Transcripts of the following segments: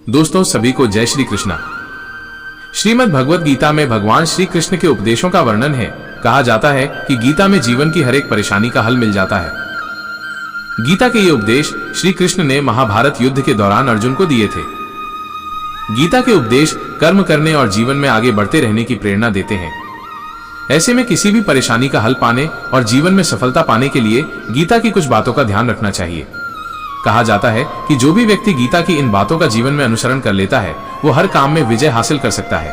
दोस्तों सभी को जय श्री कृष्णा। श्रीमद् भगवत गीता में भगवान श्री कृष्ण के उपदेशों का वर्णन है। कहा जाता है कि गीता में जीवन की हर एक परेशानी का हल मिल जाता है। गीता के ये उपदेश श्री कृष्ण ने महाभारत युद्ध के दौरान अर्जुन को दिए थे। गीता के उपदेश कर्म करने और जीवन में आगे बढ़ते रहने की प्रेरणा देते हैं। ऐसे में किसी भी परेशानी का हल पाने और जीवन में सफलता पाने के लिए गीता की कुछ बातों का ध्यान रखना चाहिए। कहा जाता है कि जो भी व्यक्ति गीता की इन बातों का जीवन में अनुसरण कर लेता है वो हर काम में विजय हासिल कर सकता है।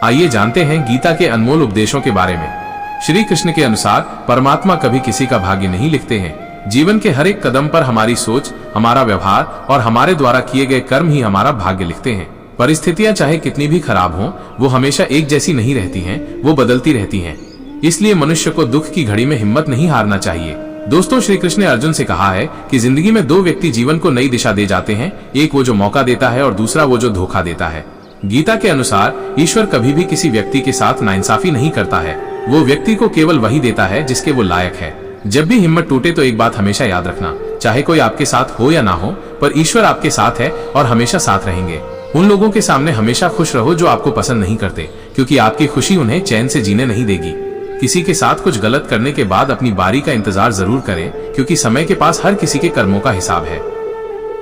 आइए जानते हैं गीता के अनमोल उपदेशों के बारे में। श्री कृष्ण के अनुसार परमात्मा कभी किसी का भाग्य नहीं लिखते हैं। जीवन के हर एक कदम पर हमारी सोच, हमारा व्यवहार और हमारे द्वारा किए गए कर्म ही हमारा भाग्य लिखते हैं। परिस्थितियां चाहे कितनी भी खराब हों, वो हमेशा एक जैसी नहीं रहती हैं, वो बदलती रहती हैं। इसलिए मनुष्य को दुख की घड़ी में हिम्मत नहीं हारना चाहिए। दोस्तों श्री कृष्ण ने अर्जुन से कहा है कि जिंदगी में दो व्यक्ति जीवन को नई दिशा दे जाते हैं, एक वो जो मौका देता है और दूसरा वो जो धोखा देता है। गीता के अनुसार ईश्वर कभी भी किसी व्यक्ति के साथ नाइंसाफी नहीं करता है। वो व्यक्ति को केवल वही देता है जिसके वो लायक है। जब भी हिम्मत टूटे तो एक बात हमेशा याद रखना, चाहे कोई आपके साथ हो या ना हो, पर ईश्वर आपके साथ है और हमेशा साथ रहेंगे। उन लोगों के सामने हमेशा खुश रहो जो आपको पसंद नहीं करते, क्योंकि आपकी खुशी उन्हें चैन से जीने नहीं देगी। किसी के साथ कुछ गलत करने के बाद अपनी बारी का इंतजार जरूर करें, क्योंकि समय के पास हर किसी के कर्मों का हिसाब है।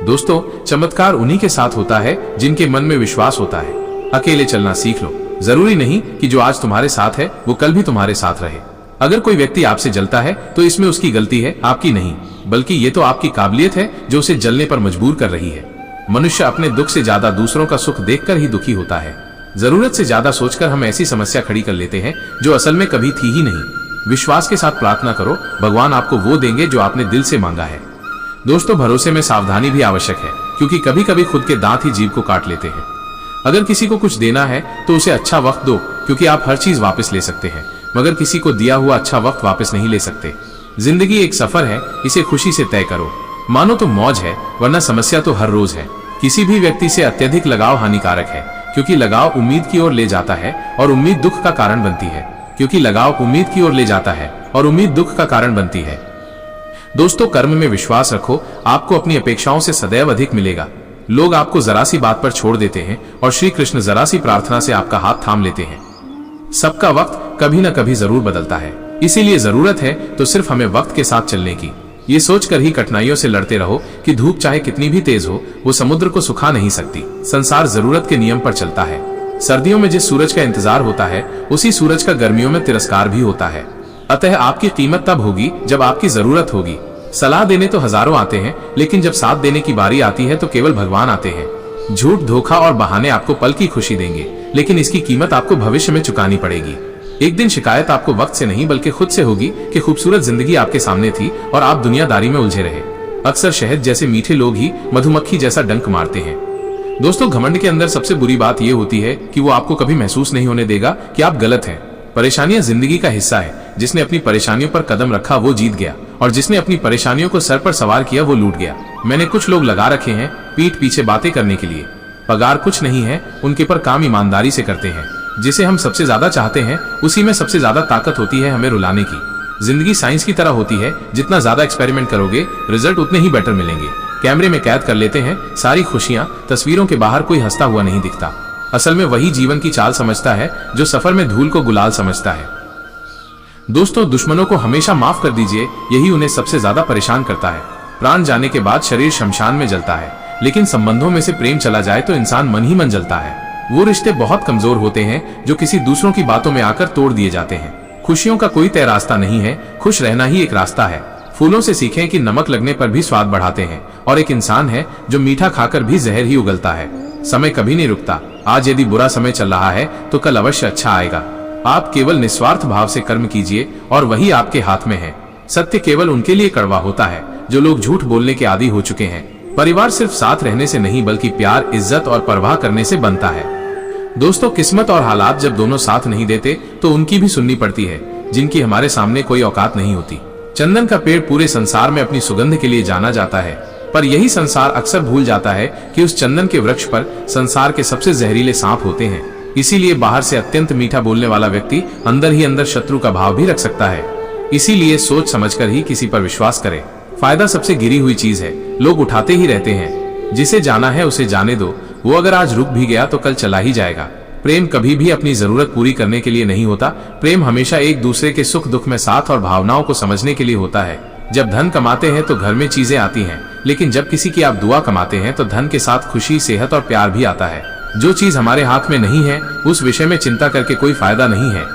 दोस्तों चमत्कार उन्हीं के साथ होता है जिनके मन में विश्वास होता है। अकेले चलना सीख लो। जरूरी नहीं कि जो आज तुम्हारे साथ है वो कल भी तुम्हारे साथ रहे। अगर कोई व्यक्ति आपसे जलता है तो इसमें उसकी गलती है, आपकी नहीं, बल्कि ये तो आपकी काबिलियत है जो उसे जलने पर मजबूर कर रही है। मनुष्य अपने दुख से ज्यादा दूसरों का सुख देखकर ही दुखी होता है। जरूरत से ज्यादा सोचकर हम ऐसी समस्या खड़ी कर लेते हैं जो असल में कभी थी ही नहीं। विश्वास के साथ प्रार्थना करो, भगवान आपको वो देंगे जो आपने दिल से मांगा है। दोस्तों भरोसे में सावधानी भी आवश्यक है, क्योंकि कभी कभी खुद के दांत ही जीभ को काट लेते हैं। अगर किसी को कुछ देना है तो उसे अच्छा वक्त दो, क्योंकि आप हर चीज वापस ले सकते हैं, मगर किसी को दिया हुआ अच्छा वक्त वापस नहीं ले सकते। जिंदगी एक सफर है, इसे खुशी से तय करो। मानो तो मौज है, वरना समस्या तो हर रोज है। किसी भी व्यक्ति से अत्यधिक लगाव हानिकारक है, क्योंकि लगाव उम्मीद की ओर ले जाता है और उम्मीद दुख का कारण बनती है। क्योंकि लगाव उम्मीद की ओर ले जाता है और उम्मीद दुख का कारण बनती है। दोस्तों कर्म में विश्वास रखो, आपको अपनी अपेक्षाओं से सदैव अधिक मिलेगा। लोग आपको जरा सी बात पर छोड़ देते हैं और श्री कृष्ण जरा सी प्रार्थना से आपका हाथ थाम लेते हैं। सबका वक्त कभी न कभी जरूर बदलता है, इसीलिए जरूरत है तो सिर्फ हमें वक्त के साथ चलने की। ये सोचकर ही कठिनाइयों से लड़ते रहो कि धूप चाहे कितनी भी तेज हो, वो समुद्र को सुखा नहीं सकती। संसार जरूरत के नियम पर चलता है। सर्दियों में जिस सूरज का इंतजार होता है, उसी सूरज का गर्मियों में तिरस्कार भी होता है। अतः आपकी कीमत तब होगी जब आपकी जरूरत होगी। सलाह देने तो हजारों आते हैं, लेकिन जब साथ देने की बारी आती है तो केवल भगवान आते हैं। झूठ, धोखा और बहाने आपको पल की खुशी देंगे, लेकिन इसकी कीमत आपको भविष्य में चुकानी पड़ेगी। एक दिन शिकायत आपको वक्त से नहीं बल्कि खुद से होगी कि खूबसूरत जिंदगी आपके सामने थी और आप दुनियादारी में उलझे रहे। अक्सर शहद जैसे मीठे लोग ही मधुमक्खी जैसा डंक मारते हैं। दोस्तों घमंड के अंदर सबसे बुरी बात यह होती है कि वो आपको कभी महसूस नहीं होने देगा कि आप गलत हैं। परेशानियां जिंदगी का हिस्सा है। जिसने अपनी परेशानियों पर कदम रखा वो जीत गया, और जिसने अपनी परेशानियों को सर पर सवार किया वो लूट गया। मैंने कुछ लोग लगा रखे हैं पीठ पीछे बातें करने के लिए। पगार कुछ नहीं है, उनके पर काम ईमानदारी से करते हैं। जिसे हम सबसे ज्यादा चाहते हैं उसी में सबसे ज्यादा ताकत होती है हमें रुलाने की। जिंदगी साइंस की तरह होती है, जितना ज्यादा एक्सपेरिमेंट करोगे रिजल्ट उतने ही बेटर मिलेंगे। कैमरे में कैद कर लेते हैं सारी खुशियां, तस्वीरों के बाहर कोई हंसता हुआ नहीं दिखता। असल में वही जीवन की चाल समझता है जो सफर में धूल को गुलाल समझता है। दोस्तों दुश्मनों को हमेशा माफ कर दीजिए, यही उन्हें सबसे ज्यादा परेशान करता है। प्राण जाने के बाद शरीर शमशान में जलता है, लेकिन संबंधों में से प्रेम चला जाए तो इंसान मन ही मन जलता है। वो रिश्ते बहुत कमजोर होते हैं जो किसी दूसरों की बातों में आकर तोड़ दिए जाते हैं। खुशियों का कोई तय रास्ता नहीं है, खुश रहना ही एक रास्ता है। फूलों से सीखें कि नमक लगने पर भी स्वाद बढ़ाते हैं, और एक इंसान है जो मीठा खाकर भी जहर ही उगलता है। समय कभी नहीं रुकता। आज यदि बुरा समय चल रहा है तो कल अवश्य अच्छा आएगा। आप केवल निस्वार्थ भाव से कर्म कीजिए और वही आपके हाथ में है। सत्य केवल उनके लिए कड़वा होता है जो लोग झूठ बोलने के आदी हो चुके हैं। परिवार सिर्फ साथ रहने से नहीं बल्कि प्यार, इज्जत और परवाह करने से बनता है। दोस्तों किस्मत और हालात जब दोनों साथ नहीं देते तो उनकी भी सुननी पड़ती है, जिनकी हमारे सामने कोई औकात नहीं होती। चंदन का पेड़ पूरे संसार में अपनी सुगंध के लिए जाना जाता है, पर यही संसार अक्सर भूल जाता है कि उस चंदन के वृक्ष पर संसार के सबसे जहरीले सांप होते हैं। इसीलिए बाहर से अत्यंत मीठा बोलने वाला व्यक्ति अंदर ही अंदर शत्रु का भाव भी रख सकता है। इसीलिए सोच समझकर ही किसी पर विश्वास करें। फायदा सबसे गिरी हुई चीज है, लोग उठाते ही रहते हैं। जिसे जाना है उसे जाने दो, वो अगर आज रुक भी गया तो कल चला ही जाएगा। प्रेम कभी भी अपनी जरूरत पूरी करने के लिए नहीं होता। प्रेम हमेशा एक दूसरे के सुख दुख में साथ और भावनाओं को समझने के लिए होता है। जब धन कमाते हैं तो घर में चीजें आती हैं, लेकिन जब किसी की आप दुआ कमाते हैं तो धन के साथ खुशी, सेहत और प्यार भी आता है। जो चीज हमारे हाथ में नहीं है उस विषय में चिंता करके कोई फायदा नहीं है।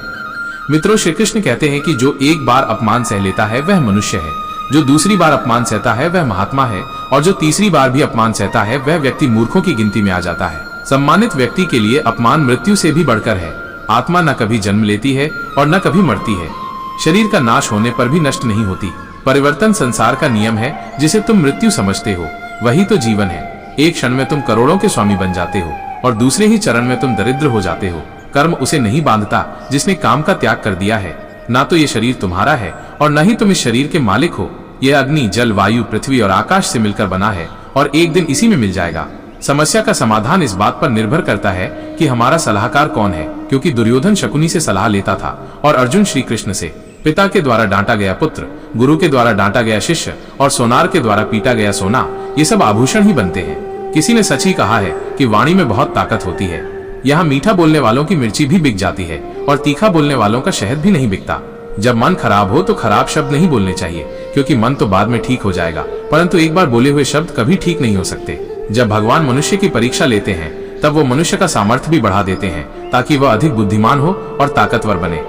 मित्रों, श्री कृष्ण कहते हैं कि जो एक बार अपमान सह लेता है वह मनुष्य है, जो दूसरी बार अपमान सहता है वह महात्मा है, और जो तीसरी बार भी अपमान सहता है वह व्यक्ति मूर्खों की गिनती में आ जाता है। सम्मानित व्यक्ति के लिए अपमान मृत्यु से भी बढ़कर है। आत्मा न कभी जन्म लेती है और न कभी मरती है। शरीर का नाश होने पर भी नष्ट नहीं होती। परिवर्तन संसार का नियम है। जिसे तुम मृत्यु समझते हो वही तो जीवन है। एक क्षण में तुम करोड़ों के स्वामी बन जाते हो और दूसरे ही चरण में तुम दरिद्र हो जाते हो। कर्म उसे नहीं बांधता जिसने काम का त्याग कर दिया है। ना तो ये शरीर तुम्हारा है और न ही तुम इस शरीर के मालिक हो। यह अग्नि, जल, वायु, पृथ्वी और आकाश से मिलकर बना है और एक दिन इसी में मिल जाएगा। समस्या का समाधान इस बात पर निर्भर करता है कि हमारा सलाहकार कौन है, क्योंकि दुर्योधन शकुनी से सलाह लेता था और अर्जुन श्री कृष्ण से। पिता के द्वारा डांटा गया पुत्र, गुरु के द्वारा डांटा गया शिष्य और सोनार के द्वारा पीटा गया सोना, ये सब आभूषण ही बनते हैं। किसी ने सच ही कहा है कि वाणी में बहुत ताकत होती है। यहाँ मीठा बोलने वालों की मिर्ची भी बिक जाती है और तीखा बोलने वालों का शहद भी नहीं बिकता। जब मन खराब हो तो खराब शब्द नहीं बोलने चाहिए, क्योंकि मन तो बाद में ठीक हो जाएगा, परंतु एक बार बोले हुए शब्द कभी ठीक नहीं हो सकते। जब भगवान मनुष्य की परीक्षा लेते हैं तब वो मनुष्य का सामर्थ्य भी बढ़ा देते हैं ताकि वह अधिक बुद्धिमान हो और ताकतवर बने।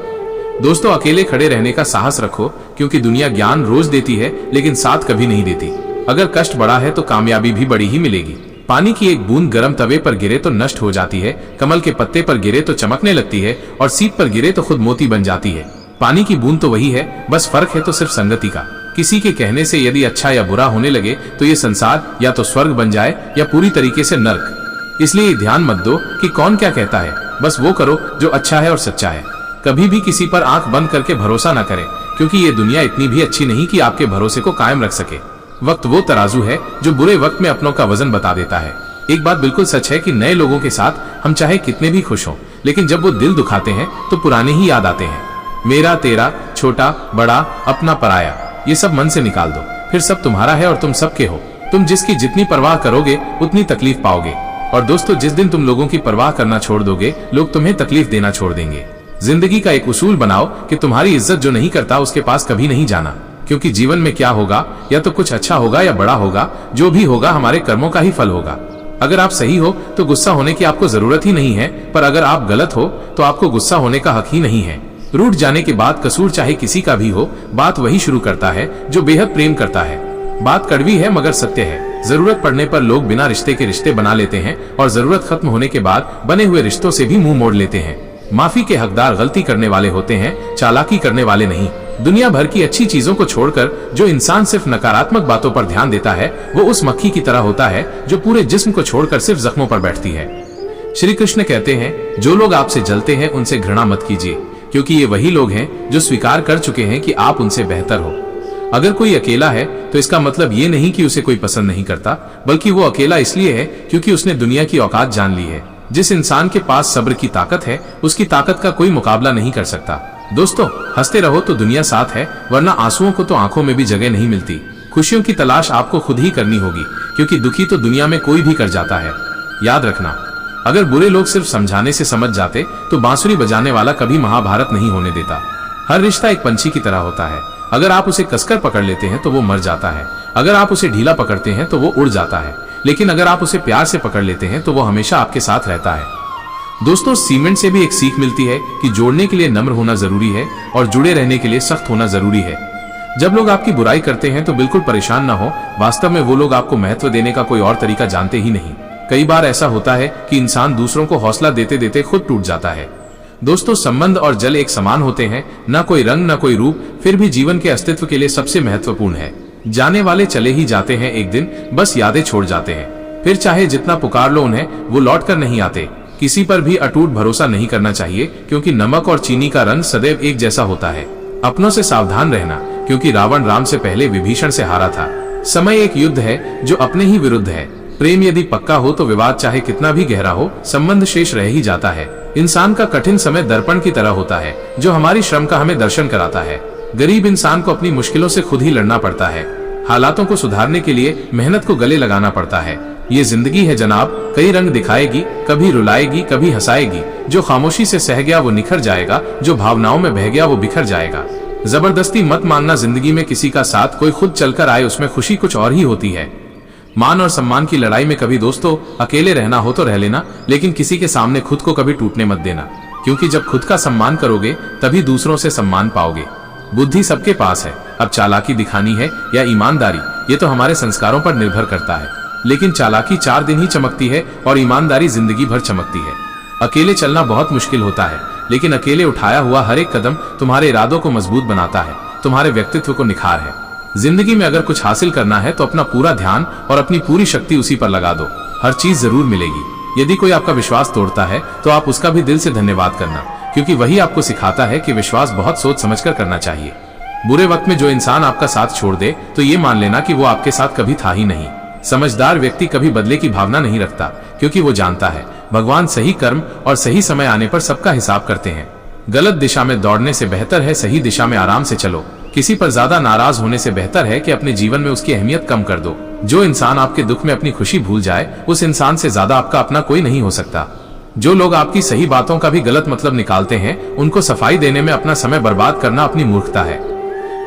दोस्तों, अकेले खड़े रहने का साहस रखो, क्योंकि दुनिया ज्ञान रोज देती है लेकिन साथ कभी नहीं देती। अगर कष्ट बड़ा है तो कामयाबी भी बड़ी ही मिलेगी। पानी की एक बूंद गर्म तवे पर गिरे तो नष्ट हो जाती है, कमल के पत्ते पर गिरे तो चमकने लगती है और सीप पर गिरे तो खुद मोती बन जाती है। पानी की बूंद तो वही है, बस फर्क है तो सिर्फ संगति का। किसी के कहने से यदि अच्छा या बुरा होने लगे तो ये संसार या तो स्वर्ग बन जाए या पूरी तरीके से नर्क। इसलिए ध्यान मत दो कि कौन क्या कहता है, बस वो करो जो अच्छा है और सच्चा है। कभी भी किसी पर आंख बंद करके भरोसा न करें, क्योंकि ये दुनिया इतनी भी अच्छी नहीं कि आपके भरोसे को कायम रख सके। वक्त वो तराजू है जो बुरे वक्त में अपनों का वजन बता देता है। एक बात बिल्कुल सच है कि नए लोगों के साथ हम चाहे कितने भी खुश हों, लेकिन जब वो दिल दुखाते हैं तो पुराने ही याद आते हैं। मेरा, तेरा, छोटा, बड़ा, अपना, पराया, ये सब मन से निकाल दो, फिर सब तुम्हारा है और तुम सबके हो। तुम जिसकी जितनी परवाह करोगे उतनी तकलीफ पाओगे। और दोस्तों, जिस दिन तुम लोगों की परवाह करना छोड़ दोगे, लोग तुम्हें तकलीफ देना छोड़ देंगे। जिंदगी का एक उसूल बनाओ कि तुम्हारी इज्जत जो नहीं करता उसके पास कभी नहीं जाना, क्योंकि जीवन में क्या होगा, या तो कुछ अच्छा होगा या बड़ा होगा। जो भी होगा हमारे कर्मों का ही फल होगा। अगर आप सही हो तो गुस्सा होने की आपको जरूरत ही नहीं है, पर अगर आप गलत हो तो आपको गुस्सा होने का हक ही नहीं है। रूठ जाने के बाद कसूर चाहे किसी का भी हो, बात वही शुरू करता है जो बेहद प्रेम करता है। बात कड़वी है मगर सत्य है। जरूरत पड़ने पर लोग बिना रिश्ते के रिश्ते बना लेते हैं और जरूरत खत्म होने के बाद बने हुए रिश्तों से भी मुंह मोड़ लेते हैं। माफी के हकदार गलती करने वाले होते हैं, चालाकी करने वाले नहीं। दुनिया भर की अच्छी चीजों को छोड़कर जो इंसान सिर्फ नकारात्मक बातों पर ध्यान देता है, वो उस मक्खी की तरह होता है जो पूरे जिस्म को छोड़कर सिर्फ जख्मों पर बैठती है। श्री कृष्ण कहते हैं, जो लोग आपसे जलते हैं उनसे घृणा मत कीजिए, क्योंकि ये वही लोग हैं जो स्वीकार कर चुके हैं कि आप उनसे बेहतर हो। अगर कोई अकेला है तो इसका मतलब ये नहीं कि उसे कोई पसंद नहीं करता, बल्कि वो अकेला इसलिए है क्योंकि उसने दुनिया की औकात जान ली है। जिस इंसान के पास सब्र की ताकत है, उसकी ताकत का कोई मुकाबला नहीं कर सकता। दोस्तों, हंसते रहो तो दुनिया साथ है, वरना आंसुओं को तो आंखों में भी जगह नहीं मिलती। खुशियों की तलाश आपको खुद ही करनी होगी, क्योंकि दुखी तो दुनिया में कोई भी कर जाता है। याद रखना, अगर बुरे लोग सिर्फ समझाने से समझ जाते तो बांसुरी बजाने वाला कभी महाभारत नहीं होने देता। हर रिश्ता एक पंछी की तरह होता है। अगर आप उसे कसकर पकड़ लेते हैं तो वो मर जाता है, अगर आप उसे ढीला पकड़ते हैं तो वो उड़ जाता है, लेकिन अगर आप उसे प्यार से पकड़ लेते हैं तो वो हमेशा आपके साथ रहता है। दोस्तों, सीमेंट से भी एक सीख मिलती है कि जोड़ने के लिए नम्र होना जरूरी है और जुड़े रहने के लिए सख्त होना जरूरी है। जब लोग आपकी बुराई करते हैं तो बिल्कुल परेशान ना हो, वास्तव में वो लोग आपको महत्व देने का कोई और तरीका जानते ही नहीं। कई बार ऐसा होता है कि इंसान दूसरों को हौसला देते देते खुद टूट जाता है। दोस्तों, संबंध और जल एक समान होते हैं, न कोई रंग न कोई रूप, फिर भी जीवन के अस्तित्व के लिए सबसे महत्वपूर्ण है। जाने वाले चले ही जाते हैं, एक दिन बस यादें छोड़ जाते हैं। फिर चाहे जितना पुकार लो उन्हें, वो लौट कर नहीं आते। किसी पर भी अटूट भरोसा नहीं करना चाहिए, क्योंकि नमक और चीनी का रंग सदैव एक जैसा होता है। अपनों से सावधान रहना, क्योंकि रावण राम से पहले विभीषण से हारा था। समय एक युद्ध है जो अपने ही विरुद्ध है। प्रेम यदि पक्का हो तो विवाद चाहे कितना भी गहरा हो, संबंध शेष रह ही जाता है। इंसान का कठिन समय दर्पण की तरह होता है, जो हमारी श्रम का हमें दर्शन कराता है। गरीब इंसान को अपनी मुश्किलों से खुद ही लड़ना पड़ता है। हालातों को सुधारने के लिए मेहनत को गले लगाना पड़ता है। ये जिंदगी है जनाब, कई रंग दिखाएगी, कभी रुलाएगी कभी हंसाएगी। जो खामोशी से सह गया वो निखर जाएगा, जो भावनाओं में बह गया वो बिखर जाएगा। जबरदस्ती मत मांगना जिंदगी में किसी का साथ, कोई खुद चलकर आए उसमें खुशी कुछ और ही होती है। मान और सम्मान की लड़ाई में कभी दोस्तों अकेले रहना हो तो रह लेना, लेकिन किसी के सामने खुद को कभी टूटने मत देना, क्योंकि जब खुद का सम्मान करोगे तभी दूसरों से सम्मान पाओगे। बुद्धि सबके पास है, अब चालाकी दिखानी है या ईमानदारी, ये तो हमारे संस्कारों पर निर्भर करता है। लेकिन चालाकी 4 दिन ही चमकती है और ईमानदारी जिंदगी भर चमकती है। अकेले चलना बहुत मुश्किल होता है, लेकिन अकेले उठाया हुआ हर एक कदम तुम्हारे इरादों को मजबूत बनाता है, तुम्हारे व्यक्तित्व को निखार है। जिंदगी में अगर कुछ हासिल करना है तो अपना पूरा ध्यान और अपनी पूरी शक्ति उसी पर लगा दो, हर चीज जरूर मिलेगी। यदि कोई आपका विश्वास तोड़ता है तो आप उसका भी दिल से धन्यवाद करना, क्योंकि वही आपको सिखाता है कि विश्वास बहुत सोच समझकर करना चाहिए। बुरे वक्त में जो इंसान आपका साथ छोड़ दे तो ये मान लेना कि वो आपके साथ कभी था ही नहीं। समझदार व्यक्ति कभी बदले की भावना नहीं रखता, क्योंकि वो जानता है भगवान सही कर्म और सही समय आने पर सबका हिसाब करते हैं। गलत दिशा में दौड़ने से बेहतर है सही दिशा में आराम से चलो। किसी पर ज्यादा नाराज होने से बेहतर है कि अपने जीवन में उसकी अहमियत कम कर दो। जो इंसान आपके दुख में अपनी खुशी भूल जाए, उस इंसान से ज्यादा आपका अपना कोई नहीं हो सकता। जो लोग आपकी सही बातों का भी गलत मतलब निकालते हैं, उनको सफाई देने में अपना समय बर्बाद करना अपनी मूर्खता है।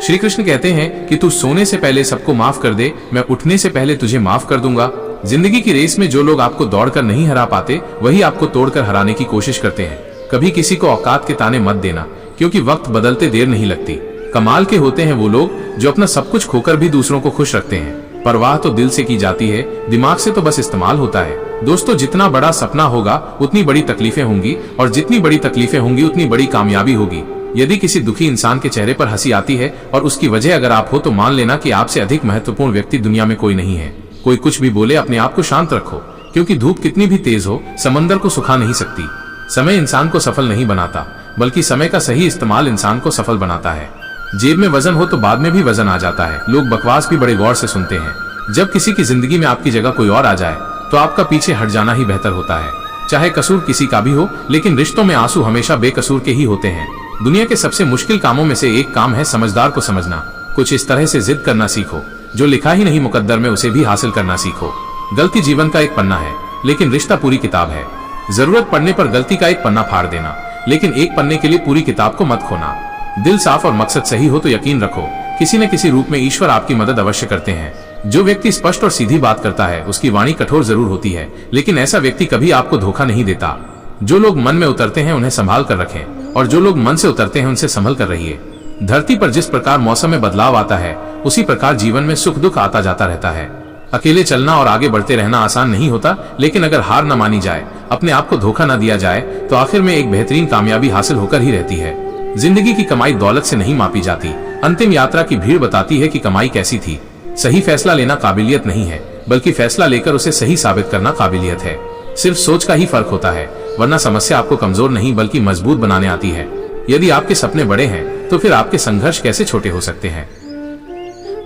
श्री कृष्ण कहते हैं कि तू सोने से पहले सबको माफ कर दे, मैं उठने से पहले तुझे माफ कर दूंगा। जिंदगी की रेस में जो लोग आपको दौड़कर नहीं हरा पाते, वही आपको तोड़कर हराने की कोशिश करते हैं। कभी किसी को औकात के ताने मत देना, क्योंकि वक्त बदलते देर नहीं लगती। कमाल के होते हैं वो लोग जो अपना सब कुछ खोकर भी दूसरों को खुश रखते हैं। परवाह तो दिल से की जाती है, दिमाग से तो बस इस्तेमाल होता है। दोस्तों, जितना बड़ा सपना होगा उतनी बड़ी तकलीफें होंगी, और जितनी बड़ी तकलीफें होंगी उतनी बड़ी कामयाबी होगी। यदि किसी दुखी इंसान के चेहरे पर हंसी आती है और उसकी वजह अगर आप हो, तो मान लेना कि आपसे अधिक महत्वपूर्ण व्यक्ति दुनिया में कोई नहीं है। कोई कुछ भी बोले, अपने आप को शांत रखो, क्योंकि धूप कितनी भी तेज हो समंदर को सुखा नहीं सकती। समय इंसान को सफल नहीं बनाता, बल्कि समय का सही इस्तेमाल इंसान को सफल बनाता है। जेब में वजन हो तो बाद में भी वजन आ जाता है। लोग बकवास भी बड़े गौर से सुनते हैं। जब किसी की जिंदगी में आपकी जगह कोई और आ जाए तो आपका पीछे हट जाना ही बेहतर होता है। चाहे कसूर किसी का भी हो, लेकिन रिश्तों में आंसू हमेशा बेकसूर के ही होते हैं। दुनिया के सबसे मुश्किल कामों में से एक काम है समझदार को समझना। कुछ इस तरह से जिद करना सीखो, जो लिखा ही नहीं मुकद्दर में उसे भी हासिल करना सीखो। गलती जीवन का एक पन्ना है, लेकिन रिश्ता पूरी किताब है। जरूरत पड़ने पर गलती का एक पन्ना फाड़ देना, लेकिन एक पन्ने के लिए पूरी किताब को मत खोना। दिल साफ और मकसद सही हो तो यकीन रखो, किसी न किसी रूप में ईश्वर आपकी मदद अवश्य करते हैं। जो व्यक्ति स्पष्ट और सीधी बात करता है उसकी वाणी कठोर जरूर होती है, लेकिन ऐसा व्यक्ति कभी आपको धोखा नहीं देता। जो लोग मन में उतरते हैं उन्हें संभाल कर रखें, और जो लोग मन से उतरते हैं उनसे संभल कर रहिए। धरती पर जिस प्रकार मौसम में बदलाव आता है, उसी प्रकार जीवन में सुख दुख आता जाता रहता है। अकेले चलना और आगे बढ़ते रहना आसान नहीं होता, लेकिन अगर हार न मानी जाए, अपने आप को धोखा न दिया जाए, तो आखिर में एक बेहतरीन कामयाबी हासिल होकर ही रहती है। जिंदगी की कमाई दौलत से नहीं मापी जाती। अंतिम यात्रा की भीड़ बताती है कि कमाई कैसी थी। सही फैसला लेना काबिलियत नहीं है, बल्कि फैसला लेकर उसे सही साबित करना काबिलियत है। सिर्फ सोच का ही फर्क होता है, वरना समस्या आपको कमजोर नहीं बल्कि मजबूत बनाने आती है। यदि आपके सपने बड़े हैं तो फिर आपके संघर्ष कैसे छोटे हो सकते हैं।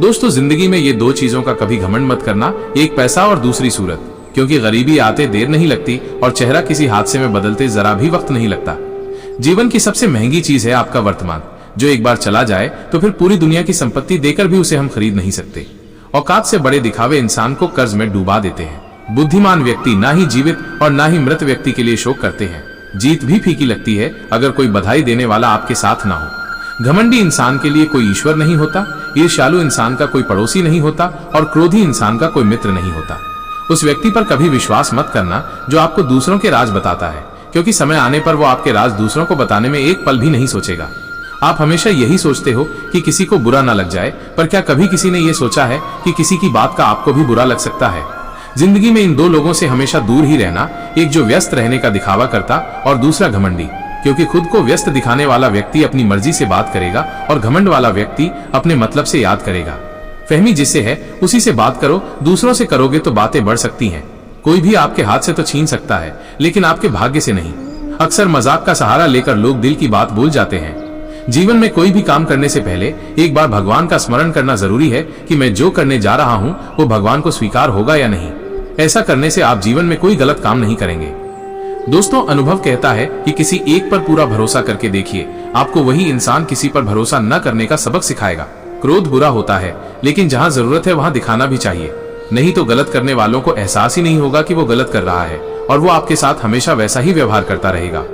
दोस्तों, जिंदगी में ये 2 चीजों का कभी घमंड मत करना, एक पैसा और दूसरी सूरत, क्योंकि गरीबी आते देर नहीं लगती और चेहरा किसी हादसे में बदलते जरा भी वक्त नहीं लगता। जीवन की सबसे महंगी चीज है आपका वर्तमान, जो एक बार चला जाए तो फिर पूरी दुनिया की संपत्ति देकर भी उसे हम खरीद नहीं सकते। औकात से बड़े दिखावे इंसान को कर्ज में डूबा देते हैं। बुद्धिमान व्यक्ति ना ही जीवित और ना ही मृत व्यक्ति के लिए शोक करते हैं। जीत भी फीकी लगती है अगर कोई बधाई देने वाला आपके साथ ना हो। घमंडी इंसान के लिए कोई ईश्वर नहीं होता, ईर्ष्यालु इंसान का कोई पड़ोसी नहीं होता, और क्रोधी इंसान का कोई मित्र नहीं होता। उस व्यक्ति पर कभी विश्वास मत करना जो आपको दूसरों के राज बताता है, क्योंकि समय आने पर वो आपके राज दूसरों को बताने में एक पल भी नहीं सोचेगा। आप हमेशा यही सोचते हो कि किसी को बुरा ना लग जाए, पर क्या कभी किसी ने यह सोचा है कि किसी की बात का आपको भी बुरा लग सकता है। जिंदगी में इन 2 लोगों से हमेशा दूर ही रहना, एक जो व्यस्त रहने का दिखावा करता और दूसरा घमंडी, क्योंकि खुद को व्यस्त दिखाने वाला व्यक्ति अपनी मर्जी से बात करेगा और घमंड वाला व्यक्ति अपने मतलब से याद करेगा। फहमी जिससे है उसी से बात करो, दूसरों से करोगे तो बातें बढ़ सकती हैं। कोई भी आपके हाथ से तो छीन सकता है, लेकिन आपके भाग्य से नहीं। अक्सर मजाक का सहारा लेकर लोग दिल की बात भूल जाते हैं। जीवन में कोई भी काम करने से पहले एक बार भगवान का स्मरण करना जरूरी है कि मैं जो करने जा रहा हूं वो भगवान को स्वीकार होगा या नहीं। ऐसा करने से आप जीवन में कोई गलत काम नहीं करेंगे। दोस्तों, अनुभव कहता है कि किसी एक पर पूरा भरोसा करके देखिए, आपको वही इंसान किसी पर भरोसा न करने का सबक सिखाएगा। क्रोध बुरा होता है, लेकिन जहां जरूरत है वहां दिखाना भी चाहिए। नहीं तो गलत करने वालों को एहसास ही नहीं होगा कि वो गलत कर रहा है और वो आपके साथ हमेशा वैसा ही व्यवहार करता रहेगा।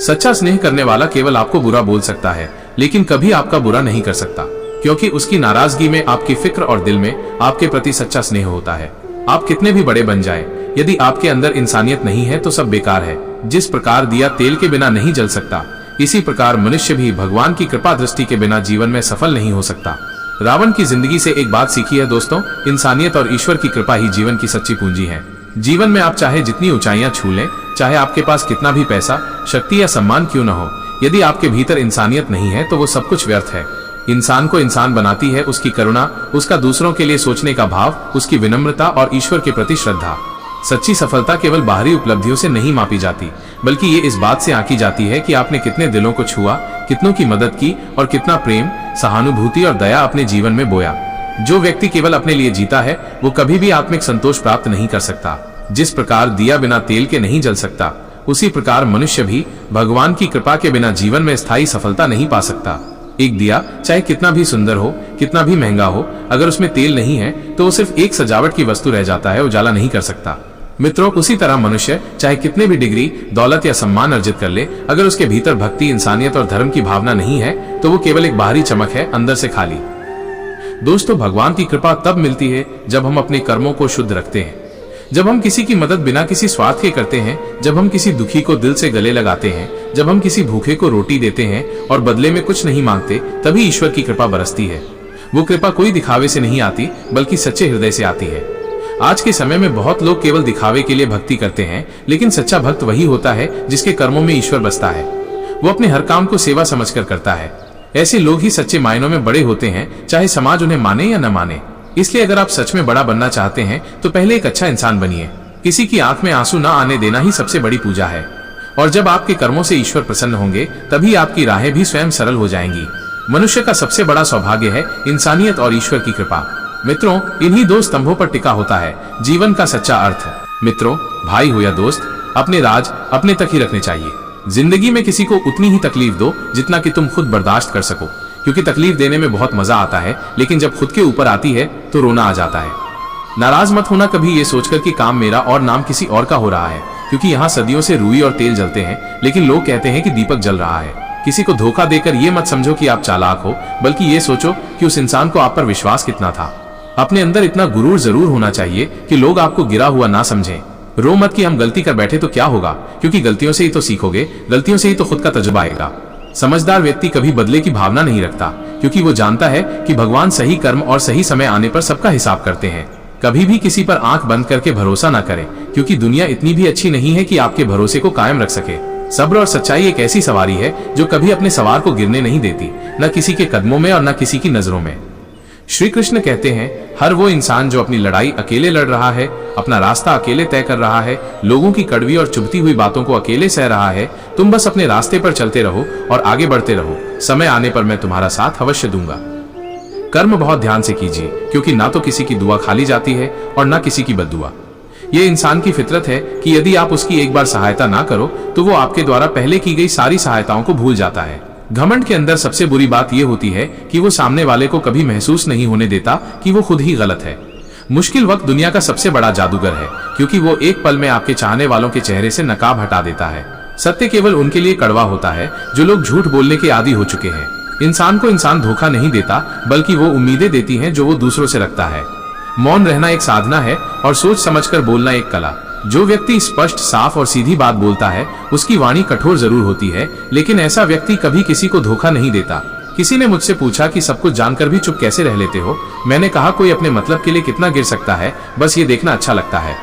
सच्चा स्नेह करने वाला केवल आपको बुरा बोल सकता है, लेकिन कभी आपका बुरा नहीं कर सकता, क्योंकि उसकी नाराजगी में आपकी फिक्र और दिल में आपके प्रति सच्चा स्नेह होता है। आप कितने भी बड़े बन जाएं, यदि आपके अंदर इंसानियत नहीं है तो सब बेकार है। जिस प्रकार दिया तेल के बिना नहीं जल सकता, इसी प्रकार मनुष्य भी भगवान की कृपा दृष्टि के बिना जीवन में सफल नहीं हो सकता। रावण की जिंदगी से एक बात सीखी है दोस्तों, इंसानियत और ईश्वर की कृपा ही जीवन की सच्ची पूंजी है। जीवन में आप चाहे जितनी ऊंचाइयां छू लें, चाहे आपके पास कितना भी पैसा, शक्ति या सम्मान क्यों न हो, यदि आपके भीतर इंसानियत नहीं है तो वो सब कुछ व्यर्थ है। इंसान को इंसान बनाती है उसकी करुणा, उसका दूसरों के लिए सोचने का भाव, उसकी विनम्रता और ईश्वर के प्रति श्रद्धा। सच्ची सफलता केवल बाहरी उपलब्धियों से नहीं मापी जाती, बल्कि ये इस बात से आंकी जाती है कि आपने कितने दिलों को छुआ, कितनों की मदद की और कितना प्रेम, सहानुभूति और दया अपने जीवन में बोया। जो व्यक्ति केवल अपने लिए जीता है वो कभी भी आत्मिक संतोष प्राप्त नहीं कर सकता। जिस प्रकार दिया बिना तेल के नहीं जल सकता, उसी प्रकार मनुष्य भी भगवान की कृपा के बिना जीवन में स्थायी सफलता नहीं पा सकता। एक दिया चाहे कितना भी सुंदर हो, कितना भी महंगा हो, अगर उसमें तेल नहीं है तो वो सिर्फ एक सजावट की वस्तु रह जाता है, उजाला नहीं कर सकता। मित्रों, उसी तरह मनुष्य चाहे कितने भी डिग्री, दौलत या सम्मान अर्जित कर ले, अगर उसके भीतर भक्ति, इंसानियत और धर्म की भावना नहीं है तो वो केवल एक बाहरी चमक है, अंदर से खाली। दोस्तों, भगवान की कृपा तब मिलती है जब हम अपने कर्मों को शुद्ध रखते हैं, जब हम किसी की मदद बिना किसी स्वार्थ के करते हैं, जब हम किसी दुखी को दिल से गले लगाते हैं, जब हम किसी भूखे को रोटी देते हैं और बदले में कुछ नहीं मांगते, तभी ईश्वर की कृपा बरसती है। वो कृपा कोई दिखावे से नहीं आती, बल्कि सच्चे हृदय से आती है। आज के समय में बहुत लोग केवल दिखावे के लिए भक्ति करते हैं, लेकिन सच्चा भक्त वही होता है जिसके कर्मों में ईश्वर बसता है। वो अपने हर काम को सेवा समझकर करता है। ऐसे लोग ही सच्चे मायनों में बड़े होते हैं, चाहे समाज उन्हें माने या न माने। इसलिए अगर आप सच में बड़ा बनना चाहते हैं तो पहले एक अच्छा इंसान बनिए। किसी की आंख में आंसू न आने देना ही सबसे बड़ी पूजा है। और जब आपके कर्मों से ईश्वर प्रसन्न होंगे, तभी आपकी राहें भी स्वयं सरल हो जाएंगी। मनुष्य का सबसे बड़ा सौभाग्य है इंसानियत और ईश्वर की कृपा। मित्रों, इन्हीं दो स्तंभों पर टिका होता है जीवन का सच्चा अर्थ। मित्रों, भाई हो या दोस्त, अपने राज अपने तक ही रखने चाहिए। जिंदगी में किसी को उतनी ही तकलीफ दो जितना कि तुम खुद बर्दाश्त कर सको, क्योंकि तकलीफ देने में बहुत मजा आता है, लेकिन जब खुद के ऊपर आती है तो रोना आ जाता है। नाराज मत होना कभी ये सोचकर कि काम मेरा और नाम किसी और का हो रहा है, क्योंकि यहाँ सदियों से रुई और तेल जलते हैं, लेकिन लोग कहते हैं कि दीपक जल रहा है। किसी को धोखा देकर ये मत समझो कि आप चालाक हो, बल्कि ये सोचो कि उस इंसान को आप पर विश्वास कितना था। अपने अंदर इतना गुरूर जरूर होना चाहिए कि लोग आपको गिरा हुआ ना समझें। रो मत कि हम गलती कर बैठे तो क्या होगा, क्योंकि गलतियों से ही तो सीखोगे, गलतियों से ही तो खुद का तजुर्बा आएगा। समझदार व्यक्ति कभी बदले की भावना नहीं रखता, क्योंकि वो जानता है कि भगवान सही कर्म और सही समय आने पर सबका हिसाब करते हैं। कभी भी किसी पर आंख बंद करके भरोसा ना करें, क्योंकि दुनिया इतनी भी अच्छी नहीं है कि आपके भरोसे को कायम रख सके। सब्र और सच्चाई एक ऐसी सवारी है जो कभी अपने सवार को गिरने नहीं देती, न किसी के कदमों में और न किसी की नजरों में। श्री कृष्ण कहते हैं, हर वो इंसान जो अपनी लड़ाई अकेले लड़ रहा है, अपना रास्ता अकेले तय कर रहा है, लोगों की कड़वी और चुभती हुई बातों को अकेले सह रहा है, तुम बस अपने रास्ते पर चलते रहो और आगे बढ़ते रहो। समय आने पर मैं तुम्हारा साथ अवश्य दूंगा। कर्म बहुत ध्यान से कीजिए, क्योंकि ना तो किसी की दुआ खाली जाती है और ना किसी की बद्दुआ। ये इंसान की फितरत है कि यदि आप उसकी एक बार सहायता ना करो तो वो आपके द्वारा पहले की गई सारी सहायताओं को भूल जाता है। घमंड के अंदर सबसे बुरी बात यह होती है कि वो सामने वाले को कभी महसूस नहीं होने देता कि वो खुद ही गलत है। मुश्किल वक्त दुनिया का सबसे बड़ा जादूगर है, क्योंकि वो एक पल में आपके चाहने वालों के चेहरे से नकाब हटा देता है। सत्य केवल उनके लिए कड़वा होता है जो लोग झूठ बोलने के आदी हो चुके हैं। इंसान को इंसान धोखा नहीं देता, बल्कि वो उम्मीदें देती हैं जो वो दूसरों से रखता है। मौन रहना एक साधना है और सोच समझकर बोलना एक कला। जो व्यक्ति स्पष्ट, साफ और सीधी बात बोलता है, उसकी वाणी कठोर जरूर होती है, लेकिन ऐसा व्यक्ति कभी किसी को धोखा नहीं देता। किसी ने मुझसे पूछा कि सब कुछ जानकर भी चुप कैसे रह लेते हो। मैंने कहा, कोई अपने मतलब के लिए कितना गिर सकता है, बस ये देखना अच्छा लगता है।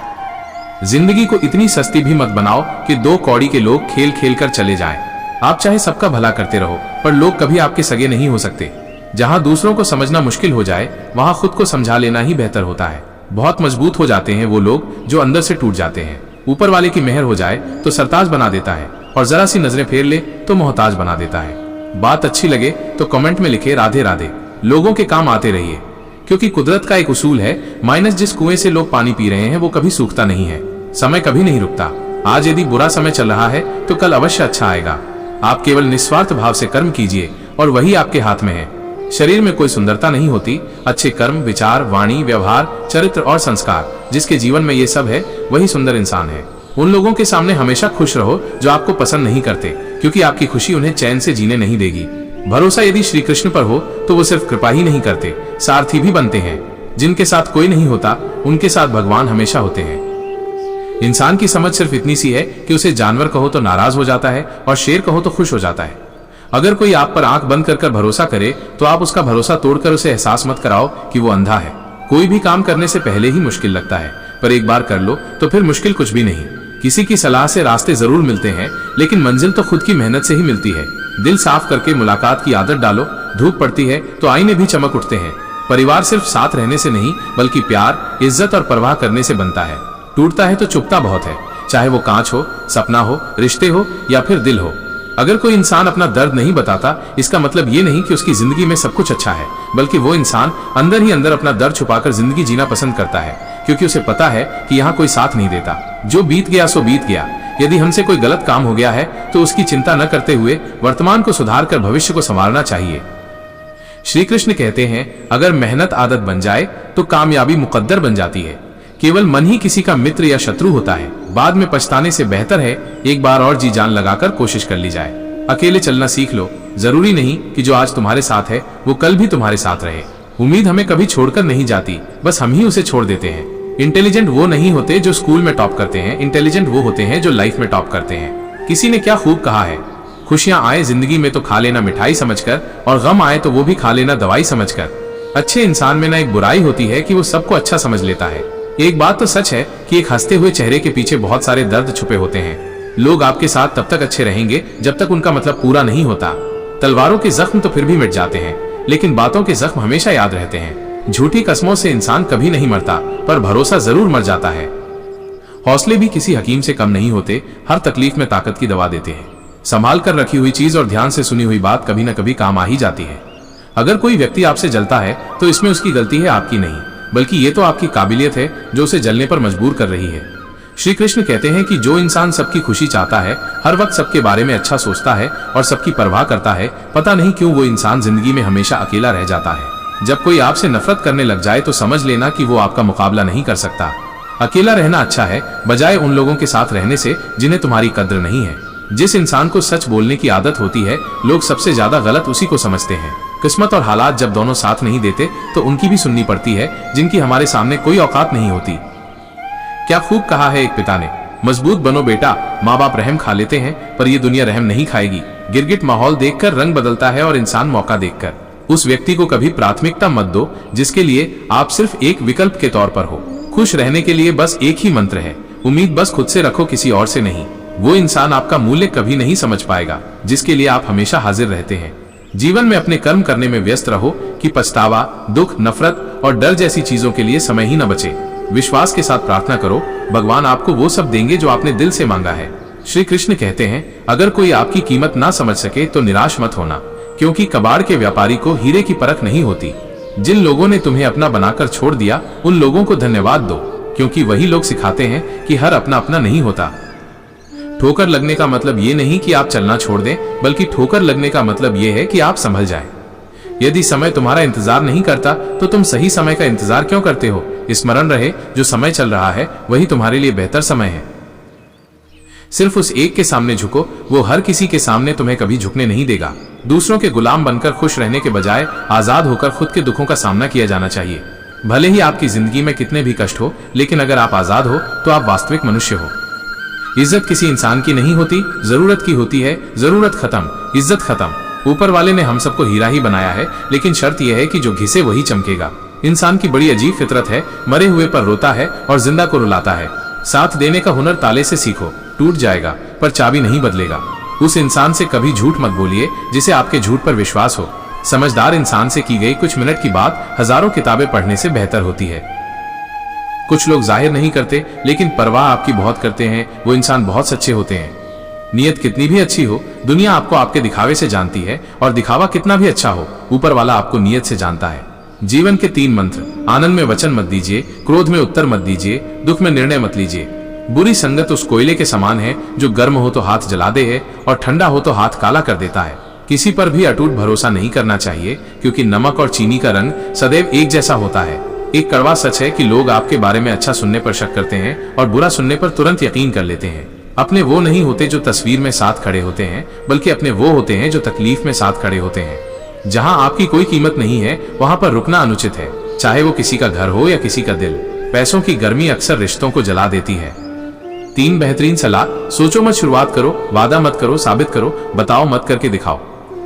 जिंदगी को इतनी सस्ती भी मत बनाओ कि दो कौड़ी के लोग खेल खेल कर चले जाएं। आप चाहे सबका भला करते रहो, पर लोग कभी आपके सगे नहीं हो सकते। जहां दूसरों को समझना मुश्किल हो जाए, वहां खुद को समझा लेना ही बेहतर होता है। बहुत मजबूत हो जाते हैं वो लोग जो अंदर से टूट जाते हैं। ऊपर वाले की मेहर हो जाए तो सरताज बना देता है, और जरा सी नजरें फेर ले तो मोहताज बना देता है। बात अच्छी लगे तो कमेंट में लिखे राधे राधे। लोगों के काम आते रहिए, क्योंकि कुदरत का एक उसूल है, माइनस जिस कुएं से लोग पानी पी रहे हैं वो कभी सूखता नहीं है। समय कभी नहीं रुकता। आज यदि बुरा समय चल रहा है तो कल अवश्य अच्छा आएगा। आप केवल निस्वार्थ भाव से कर्म कीजिए और वही आपके हाथ में है। शरीर में कोई सुंदरता नहीं होती, अच्छे कर्म, विचार, वाणी, व्यवहार, चरित्र और संस्कार जिसके जीवन में ये सब है वही सुंदर इंसान है। उन लोगों के सामने हमेशा खुश रहो जो आपको पसंद नहीं करते, क्योंकि आपकी खुशी उन्हें चैन से जीने नहीं देगी। भरोसा यदि श्री कृष्ण पर हो तो वो सिर्फ कृपा ही नहीं करते, सारथी भी बनते हैं। जिनके साथ कोई नहीं होता उनके साथ भगवान हमेशा होते हैं। इंसान की समझ सिर्फ इतनी सी है कि उसे जानवर कहो तो नाराज हो जाता है और शेर कहो तो खुश हो जाता है। अगर कोई आप पर आंख बंद कर भरोसा करे तो आप उसका भरोसा तोड़कर उसे एहसास मत कराओ कि वो अंधा है। कोई भी काम करने से पहले ही मुश्किल लगता है, पर एक बार कर लो तो फिर मुश्किल कुछ भी नहीं। किसी की सलाह से रास्ते जरूर मिलते हैं, लेकिन मंजिल तो खुद की मेहनत से ही मिलती है। दिल साफ करके मुलाकात की आदत डालो। धूप पड़ती है तो आईने भी चमक उठते हैं। परिवार सिर्फ साथ रहने से नहीं बल्कि प्यार, इज्जत और परवाह करने से बनता है। टूटता है तो चुभता बहुत है, चाहे वो कांच हो, सपना हो, रिश्ते हो या फिर दिल हो। अगर कोई इंसान अपना दर्द नहीं बताता, इसका मतलब ये नहीं कि उसकी जिंदगी में सब कुछ अच्छा है, बल्कि वो इंसान अंदर ही अंदर अपना दर्द छुपाकर जिंदगी जीना पसंद करता है, क्योंकि उसे पता है कि यहाँ कोई साथ नहीं देता। जो बीत गया सो बीत गया। यदि हमसे कोई गलत काम हो गया है तो उसकी चिंता न करते हुए वर्तमान को सुधार कर भविष्य को संवारना चाहिए। श्री कृष्ण कहते हैं, अगर मेहनत आदत बन जाए तो कामयाबी मुकद्दर बन जाती है। केवल मन ही किसी का मित्र या शत्रु होता है। बाद में पछताने से बेहतर है एक बार और जी जान लगाकर कोशिश कर ली जाए। अकेले चलना सीख लो। जरूरी नहीं कि जो आज तुम्हारे साथ है वो कल भी तुम्हारे साथ रहे। उम्मीद हमें कभी छोड़कर नहीं जाती, बस हम ही उसे छोड़ देते हैं। इंटेलिजेंट वो नहीं होते जो स्कूल में टॉप करते हैं, इंटेलिजेंट वो होते हैं जो लाइफ में टॉप करते हैं। किसी ने क्या खूब कहा है, खुशियां आए जिंदगी में तो खा लेना मिठाई समझकर, और गम आए तो वो भी खा लेना दवाई समझकर। अच्छे इंसान में ना एक बुराई होती है कि वो सबको अच्छा समझ लेता है। एक बात तो सच है कि एक हंसते हुए चेहरे के पीछे बहुत सारे दर्द छुपे होते हैं। लोग आपके साथ तब तक अच्छे रहेंगे जब तक उनका मतलब पूरा नहीं होता। तलवारों के जख्म तो फिर भी मिट जाते हैं, लेकिन बातों के जख्म हमेशा याद रहते हैं। झूठी कसमों से इंसान कभी नहीं मरता, पर भरोसा जरूर मर जाता है। हौसले भी किसी हकीम से कम नहीं होते, हर तकलीफ में ताकत की दवा देते हैं। संभाल कर रखी हुई चीज और ध्यान से सुनी हुई बात कभी न कभी काम आ ही जाती है। अगर कोई व्यक्ति आपसे जलता है तो इसमें उसकी गलती है, आपकी नहीं, बल्कि ये तो आपकी काबिलियत है जो उसे जलने पर मजबूर कर रही है। श्री कृष्ण कहते हैं कि जो इंसान सबकी खुशी चाहता है, हर वक्त सबके बारे में अच्छा सोचता है और सबकी परवाह करता है, पता नहीं क्यों वो इंसान जिंदगी में हमेशा अकेला रह जाता है। जब कोई आपसे नफरत करने लग जाए तो समझ लेना कि वो आपका मुकाबला नहीं कर सकता। अकेला रहना अच्छा है, बजाय उन लोगों के साथ रहने से जिन्हें तुम्हारी कद्र नहीं है। जिस इंसान को सच बोलने की आदत होती है, लोग सबसे ज्यादा गलत उसी को समझते हैं। किस्मत और हालात जब दोनों साथ नहीं देते तो उनकी भी सुननी पड़ती है, जिनकी हमारे सामने कोई औकात नहीं होती। क्या खूब कहा है एक पिता ने, मजबूत बनो बेटा, माँ बाप रहम खा लेते हैं पर ये दुनिया रहम नहीं खाएगी। गिरगिट माहौल देखकर रंग बदलता है और इंसान मौका देखकर। उस व्यक्ति को कभी प्राथमिकता मत दो जिसके लिए आप सिर्फ एक विकल्प के तौर पर हो। खुश रहने के लिए बस एक ही मंत्र है, उम्मीद बस खुद से रखो, किसी और से नहीं। वो इंसान आपका मूल्य कभी नहीं समझ पाएगा जिसके लिए आप हमेशा हाजिर रहते हैं। जीवन में अपने कर्म करने में व्यस्त रहो कि पछतावा, दुख, नफरत और डर जैसी चीजों के लिए समय ही न बचे। विश्वास के साथ प्रार्थना करो, भगवान आपको वो सब देंगे जो आपने दिल से मांगा है। श्री कृष्ण कहते हैं, अगर कोई आपकी कीमत ना समझ सके तो निराश मत होना, क्योंकि कबाड़ के व्यापारी को हीरे की परख नहीं होती। जिन लोगों ने तुम्हें अपना बनाकर छोड़ दिया उन लोगों को धन्यवाद दो, क्योंकि वही लोग सिखाते हैं कि हर अपना अपना नहीं होता। ठोकर लगने का मतलब ये नहीं कि आप चलना छोड़ दें, बल्कि ठोकर लगने का मतलब ये है कि आप संभल जाएं। यदि समय तुम्हारा इंतजार नहीं करता तो तुम सही समय का इंतजार क्यों करते हो? स्मरण रहे, जो समय चल रहा है वही तुम्हारे लिए बेहतर समय है। सिर्फ उस एक के सामने झुको, वो हर किसी के सामने तुम्हें कभी झुकने नहीं देगा। दूसरों के गुलाम बनकर खुश रहने के बजाय आजाद होकर खुद के दुखों का सामना किया जाना चाहिए। भले ही आपकी जिंदगी में कितने भी कष्ट हो, लेकिन अगर आप आजाद हो तो आप वास्तविक मनुष्य हो। इज्जत किसी इंसान की नहीं होती, जरूरत की होती है। जरूरत खत्म, इज्जत खत्म। ऊपर वाले ने हम सबको हीरा ही बनाया है, लेकिन शर्त यह है कि जो घिसे वही चमकेगा। इंसान की बड़ी अजीब फितरत है, मरे हुए पर रोता है और जिंदा को रुलाता है। साथ देने का हुनर ताले से सीखो, टूट जाएगा पर चाबी नहीं बदलेगा। उस इंसान से कभी झूठ मत बोलिए जिसे आपके झूठ पर विश्वास हो। समझदार इंसान से की गई कुछ मिनट की बात हजारों किताबें पढ़ने से बेहतर होती है। कुछ लोग जाहिर नहीं करते, लेकिन परवाह आपकी बहुत करते हैं। वो इंसान बहुत सच्चे होते हैं। नियत कितनी भी अच्छी हो, दुनिया आपको आपके दिखावे से जानती है, और दिखावा कितना भी अच्छा हो, ऊपर वाला आपको नियत से जानता है। जीवन के 3 मंत्र: आनंद में वचन मत दीजिए, क्रोध में उत्तर मत दीजिए, दुख में निर्णय मत लीजिए। बुरी संगत उस कोयले के समान है जो गर्म हो तो हाथ जला दे है और ठंडा हो तो हाथ काला कर देता है। किसी पर भी अटूट भरोसा नहीं करना चाहिए, क्योंकि नमक और चीनी का रंग सदैव एक जैसा होता है। एक कड़वा सच है कि लोग आपके बारे में अच्छा सुनने पर शक करते हैं और बुरा सुनने पर तुरंत यकीन कर लेते हैं। अपने वो नहीं होते जो तस्वीर में साथ खड़े होते हैं, बल्कि अपने वो होते हैं जो तकलीफ में साथ खड़े होते हैं। जहां आपकी कोई कीमत नहीं है, वहां पर रुकना अनुचित है, चाहे वो किसी का घर हो या किसी का दिल। पैसों की गर्मी अक्सर रिश्तों को जला देती है। 3 बेहतरीन सलाह। सोचो मत, शुरुआत करो, वादा मत करो, साबित करो, बताओ मत, करके दिखाओ।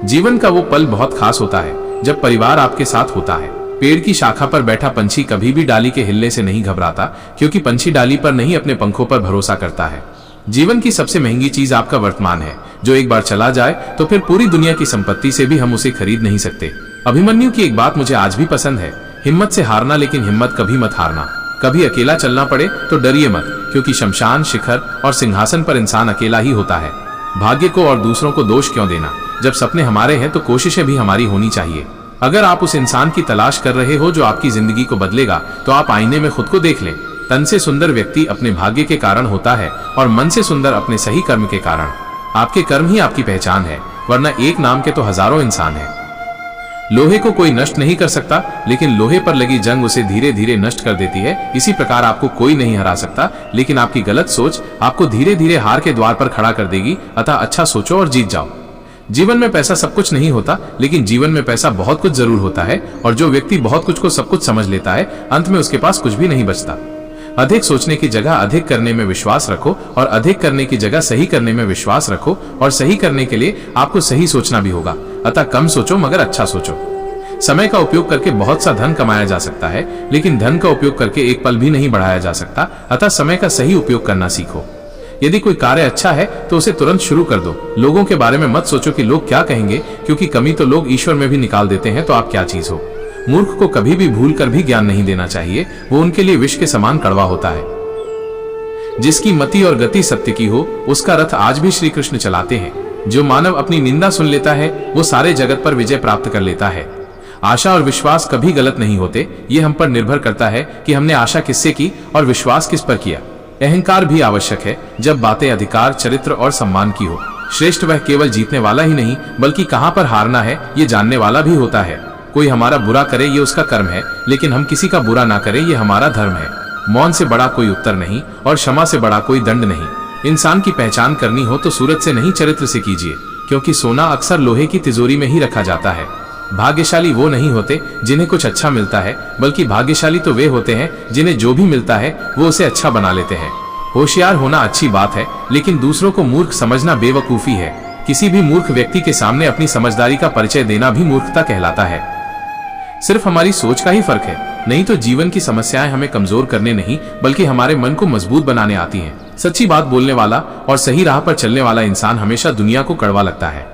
जीवन का वो पल बहुत खास होता है जब परिवार आपके साथ होता है। पेड़ की शाखा पर बैठा पंछी कभी भी डाली के हिलने से नहीं घबराता, क्योंकि पंछी डाली पर नहीं अपने पंखों पर भरोसा करता है। जीवन की सबसे महंगी चीज आपका वर्तमान है, जो एक बार चला जाए तो फिर पूरी दुनिया की संपत्ति से भी हम उसे खरीद नहीं सकते। अभिमन्यु की एक बात मुझे आज भी पसंद है, हिम्मत से हारना, लेकिन हिम्मत कभी मत हारना। कभी अकेला चलना पड़े तो डरिए मत, क्योंकि शमशान, शिखर और सिंहासन पर इंसान अकेला ही होता है। भाग्य को और दूसरों को दोष क्यों देना? जब सपने हमारे हैं तो कोशिशें भी हमारी होनी चाहिए। अगर आप उस इंसान की तलाश कर रहे हो जो आपकी जिंदगी को बदलेगा, तो आप आईने में खुद को देख लें। तन से सुंदर व्यक्ति अपने भाग्य के कारण होता है और मन से सुंदर अपने सही कर्म के कारण। आपके कर्म ही आपकी पहचान है, वरना एक नाम के तो हजारों इंसान हैं। लोहे को कोई नष्ट नहीं कर सकता, लेकिन लोहे पर लगी जंग उसे धीरे धीरे नष्ट कर देती है। इसी प्रकार आपको कोई नहीं हरा सकता, लेकिन आपकी गलत सोच आपको धीरे धीरे हार के द्वार पर खड़ा कर देगी। अतः अच्छा सोचो और जीत जाओ। जीवन में पैसा सब कुछ नहीं होता, लेकिन जीवन में पैसा बहुत कुछ जरूर होता है। और जो व्यक्ति बहुत कुछ को सब कुछ समझ लेता है, अंत में उसके पास कुछ भी नहीं बचता। अधिक सोचने की जगह अधिक करने में विश्वास रखो, और अधिक करने की जगह सही करने में विश्वास रखो, और सही करने के लिए आपको सही सोचना भी होगा। अतः कम सोचो मगर अच्छा सोचो। समय का उपयोग करके बहुत सा धन कमाया जा सकता है, लेकिन धन का उपयोग करके एक पल भी नहीं बढ़ाया जा सकता। अतः समय का सही उपयोग करना सीखो। यदि कोई कार्य अच्छा है तो उसे तुरंत शुरू कर दो। लोगों के बारे में मत सोचो कि लोग क्या कहेंगे, क्योंकि कमी तो लोग ईश्वर में भी निकाल देते हैं, तो आप क्या चीज हो। मूर्ख को कभी भी भूल कर भी ज्ञान नहीं देना चाहिए, वो उनके लिए विष के समान कड़वा होता है। जिसकी मति और गति सत्य की हो, उसका रथ आज भी श्री कृष्ण चलाते हैं। जो मानव अपनी निंदा सुन लेता है, वो सारे जगत पर विजय प्राप्त कर लेता है। आशा और विश्वास कभी गलत नहीं होते। ये हम पर निर्भर करता है कि हमने आशा किससे की और विश्वास किस पर किया। अहंकार भी आवश्यक है जब बातें अधिकार, चरित्र और सम्मान की हो। श्रेष्ठ वह केवल जीतने वाला ही नहीं, बल्कि कहां पर हारना है ये जानने वाला भी होता है। कोई हमारा बुरा करे ये उसका कर्म है, लेकिन हम किसी का बुरा ना करें ये हमारा धर्म है। मौन से बड़ा कोई उत्तर नहीं, और क्षमा से बड़ा कोई दंड नहीं। इंसान की पहचान करनी हो तो सूरत से नहीं, चरित्र से कीजिए, क्योंकि सोना अक्सर लोहे की तिजोरी में ही रखा जाता है। भाग्यशाली वो नहीं होते जिन्हें कुछ अच्छा मिलता है, बल्कि भाग्यशाली तो वे होते हैं जिन्हें जो भी मिलता है वो उसे अच्छा बना लेते हैं। होशियार होना अच्छी बात है, लेकिन दूसरों को मूर्ख समझना बेवकूफी है। किसी भी मूर्ख व्यक्ति के सामने अपनी समझदारी का परिचय देना भी मूर्खता कहलाता है। सिर्फ हमारी सोच का ही फर्क है, नहीं तो जीवन की समस्याएं हमें कमजोर करने नहीं, बल्कि हमारे मन को मजबूत बनाने आती हैं। सच्ची बात बोलने वाला और सही राह पर चलने वाला इंसान हमेशा दुनिया को कड़वा लगता है।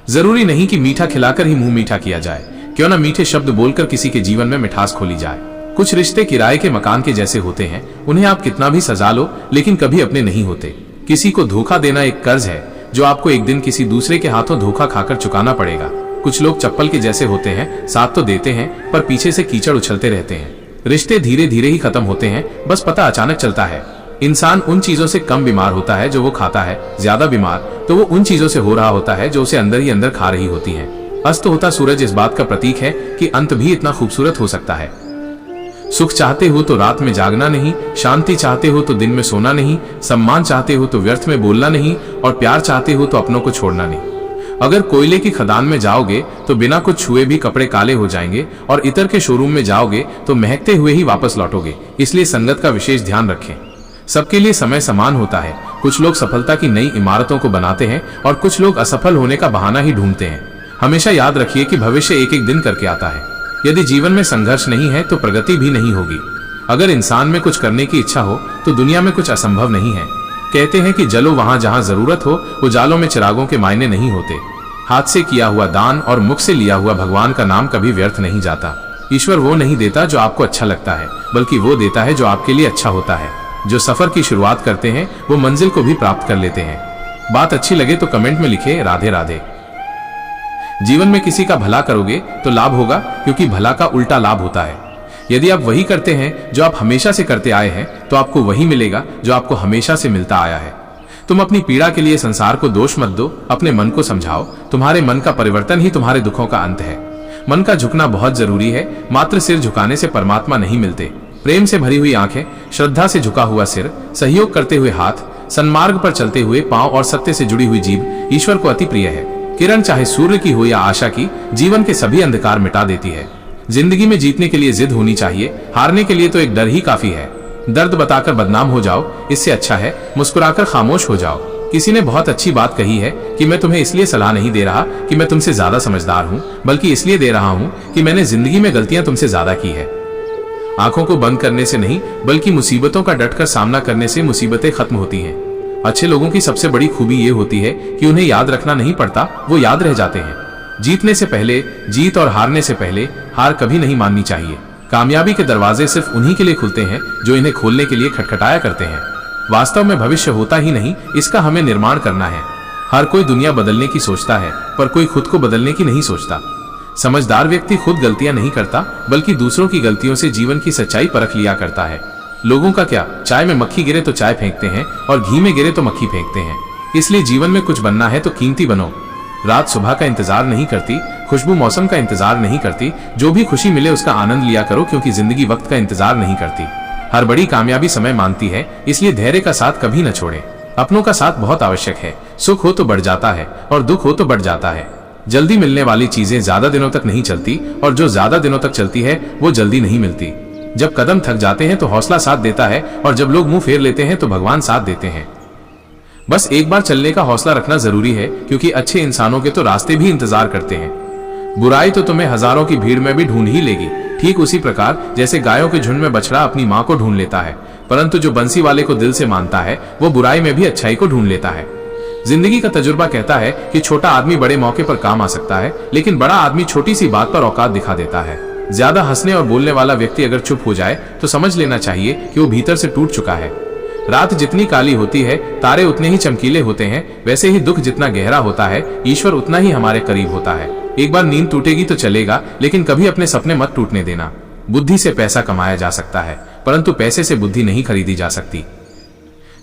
जरूरी नहीं कि मीठा खिलाकर ही मुंह मीठा किया जाए, क्यों ना मीठे शब्द बोलकर किसी के जीवन में मिठास खोली जाए। कुछ रिश्ते किराए के मकान के जैसे होते हैं, उन्हें आप कितना भी सजा लो, लेकिन कभी अपने नहीं होते। किसी को धोखा देना एक कर्ज है, जो आपको एक दिन किसी दूसरे के हाथों धोखा खाकर चुकाना पड़ेगा। कुछ लोग चप्पल के जैसे होते हैं, साथ तो देते हैं पर पीछे से कीचड़ उछलते रहते हैं। रिश्ते धीरे धीरे ही खत्म होते हैं, बस पता अचानक चलता है। इंसान उन चीजों से कम बीमार होता है जो वो खाता है, ज्यादा बीमार तो वो उन चीजों से हो रहा होता है जो उसे अंदर ही अंदर खा रही होती हैं। अस्त होता सूरज इस बात का प्रतीक है कि अंत भी इतना खूबसूरत हो सकता है। सुख चाहते हो तो रात में जागना नहीं, शांति चाहते हो तो दिन में सोना नहीं, सम्मान चाहते हो तो व्यर्थ में बोलना नहीं, और प्यार चाहते हो तो अपनों को छोड़ना नहीं। अगर कोयले की खदान में जाओगे तो बिना कुछ छुए भी कपड़े काले हो जाएंगे, और इतर के शोरूम में जाओगे तो महकते हुए ही वापस लौटोगे। इसलिए संगत का विशेष ध्यान रखें। सबके लिए समय समान होता है। कुछ लोग सफलता की नई इमारतों को बनाते हैं और कुछ लोग असफल होने का बहाना ही ढूंढते हैं। हमेशा याद रखिए कि भविष्य एक एक दिन करके आता है। यदि जीवन में संघर्ष नहीं है तो प्रगति भी नहीं होगी। अगर इंसान में कुछ करने की इच्छा हो तो दुनिया में कुछ असंभव नहीं है। कहते हैं कि जलो वहां जहां जरूरत हो, उजालों में चिरागों के मायने नहीं होते। हाथ से किया हुआ दान और मुख से लिया हुआ भगवान का नाम कभी व्यर्थ नहीं जाता। ईश्वर वो नहीं देता जो आपको अच्छा लगता है, बल्कि वो देता है जो आपके लिए अच्छा होता है। जो सफर की शुरुआत करते हैं वो मंजिल को भी प्राप्त कर लेते हैं। बात अच्छी लगे तो कमेंट में लिखे राधे राधे। जीवन में किसी का भला करोगे तो लाभ होगा, क्योंकि भला का उल्टा लाभ होता है। यदि आप वही करते हैं जो आप हमेशा से करते आए हैं, तो आपको वही मिलेगा जो आपको हमेशा से मिलता आया है। तुम अपनी पीड़ा के लिए संसार को दोष मत दो, अपने मन को समझाओ। तुम्हारे मन का परिवर्तन ही तुम्हारे दुखों का अंत है। मन का झुकना बहुत जरूरी है, मात्र सिर झुकाने से परमात्मा नहीं मिलते। प्रेम से भरी हुई आंखें, श्रद्धा से झुका हुआ सिर, सहयोग करते हुए हाथ, सन्मार्ग पर चलते हुए पांव और सत्य से जुड़ी हुई जीभ ईश्वर को अति प्रिय है। किरण चाहे सूर्य की हो या आशा की, जीवन के सभी अंधकार मिटा देती है। जिंदगी में जीतने के लिए जिद होनी चाहिए, हारने के लिए तो एक डर ही काफी है। दर्द बताकर बदनाम हो जाओ, इससे अच्छा है मुस्कुराकर खामोश हो जाओ। किसी ने बहुत अच्छी बात कही है कि मैं तुम्हें इसलिए सलाह नहीं दे रहा कि मैं तुमसे ज्यादा समझदार हूं, बल्कि इसलिए दे रहा हूं कि मैंने जिंदगी में गलतियां तुमसे ज्यादा की है। आंखों को बंद करने से नहीं, बल्कि मुसीबतों का डटकर सामना करने से मुसीबतें खत्म होती हैं। अच्छे लोगों की सबसे बड़ी खूबी ये होती है कि उन्हें याद रखना नहीं पड़ता, वो याद रह जाते हैं। जीतने से पहले जीत और हारने से पहले हार कभी नहीं माननी चाहिए। कामयाबी के दरवाजे सिर्फ उन्हीं के लिए खुलते हैं जो इन्हें खोलने के लिए खटखटाया करते हैं। वास्तव में भविष्य होता ही नहीं, इसका हमें निर्माण करना है। हर कोई दुनिया बदलने की सोचता है, पर कोई खुद को बदलने की नहीं सोचता। समझदार व्यक्ति खुद गलतियां नहीं करता, बल्कि दूसरों की गलतियों से जीवन की सच्चाई परख लिया करता है। लोगों का क्या, चाय में मक्खी गिरे तो चाय फेंकते हैं और घी में गिरे तो मक्खी फेंकते हैं। इसलिए जीवन में कुछ बनना है तो कीमती बनो। रात सुबह का इंतजार नहीं करती, खुशबू मौसम का इंतजार नहीं करती। जो भी खुशी मिले उसका आनंद लिया करो, क्योंकि जिंदगी वक्त का इंतजार नहीं करती। हर बड़ी कामयाबी समय मांगती है, इसलिए धैर्य का साथ कभी न छोड़ें। अपनों का साथ बहुत आवश्यक है। सुख हो तो बढ़ जाता है और दुख हो तो बढ़ जाता है। जल्दी मिलने वाली चीजें ज्यादा दिनों तक नहीं चलती, और जो ज्यादा दिनों तक चलती है वो जल्दी नहीं मिलती। जब कदम थक जाते हैं तो हौसला साथ देता है, और जब लोग मुंह फेर लेते हैं तो भगवान साथ देते हैं। बस एक बार चलने का हौसला रखना जरूरी है, क्योंकि अच्छे इंसानों के तो रास्ते भी इंतजार करते हैं। बुराई तो तुम्हें हजारों की भीड़ में भी ढूंढ ही लेगी। ठीक उसी प्रकार जैसे गायों के झुंड में बछड़ा अपनी माँ को ढूंढ लेता है, परंतु जो बंसी वाले को दिल से मानता है वो बुराई में भी अच्छाई को ढूंढ लेता है। जिंदगी का तजुर्बा कहता है कि छोटा आदमी बड़े मौके पर काम आ सकता है, लेकिन बड़ा आदमी छोटी सी बात पर औकात दिखा देता है। ज्यादा हंसने और बोलने वाला व्यक्ति अगर चुप हो जाए तो समझ लेना चाहिए कि वो भीतर से टूट चुका है। रात जितनी काली होती है, तारे उतने ही चमकीले होते हैं। वैसे ही दुख जितना गहरा होता है, ईश्वर उतना ही हमारे करीब होता है। एक बार नींद टूटेगी तो चलेगा, लेकिन कभी अपने सपने मत टूटने देना। बुद्धि से पैसा कमाया जा सकता है, परंतु पैसे से बुद्धि नहीं खरीदी जा सकती।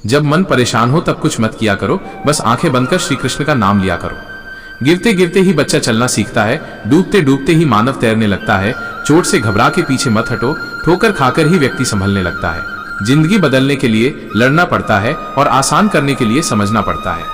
जब मन परेशान हो तब कुछ मत किया करो, बस आंखें बंद कर श्री कृष्ण का नाम लिया करो। गिरते गिरते ही बच्चा चलना सीखता है, डूबते डूबते ही मानव तैरने लगता है। चोट से घबरा के पीछे मत हटो, ठोकर खाकर ही व्यक्ति संभलने लगता है। जिंदगी बदलने के लिए लड़ना पड़ता है और आसान करने के लिए समझना पड़ता है।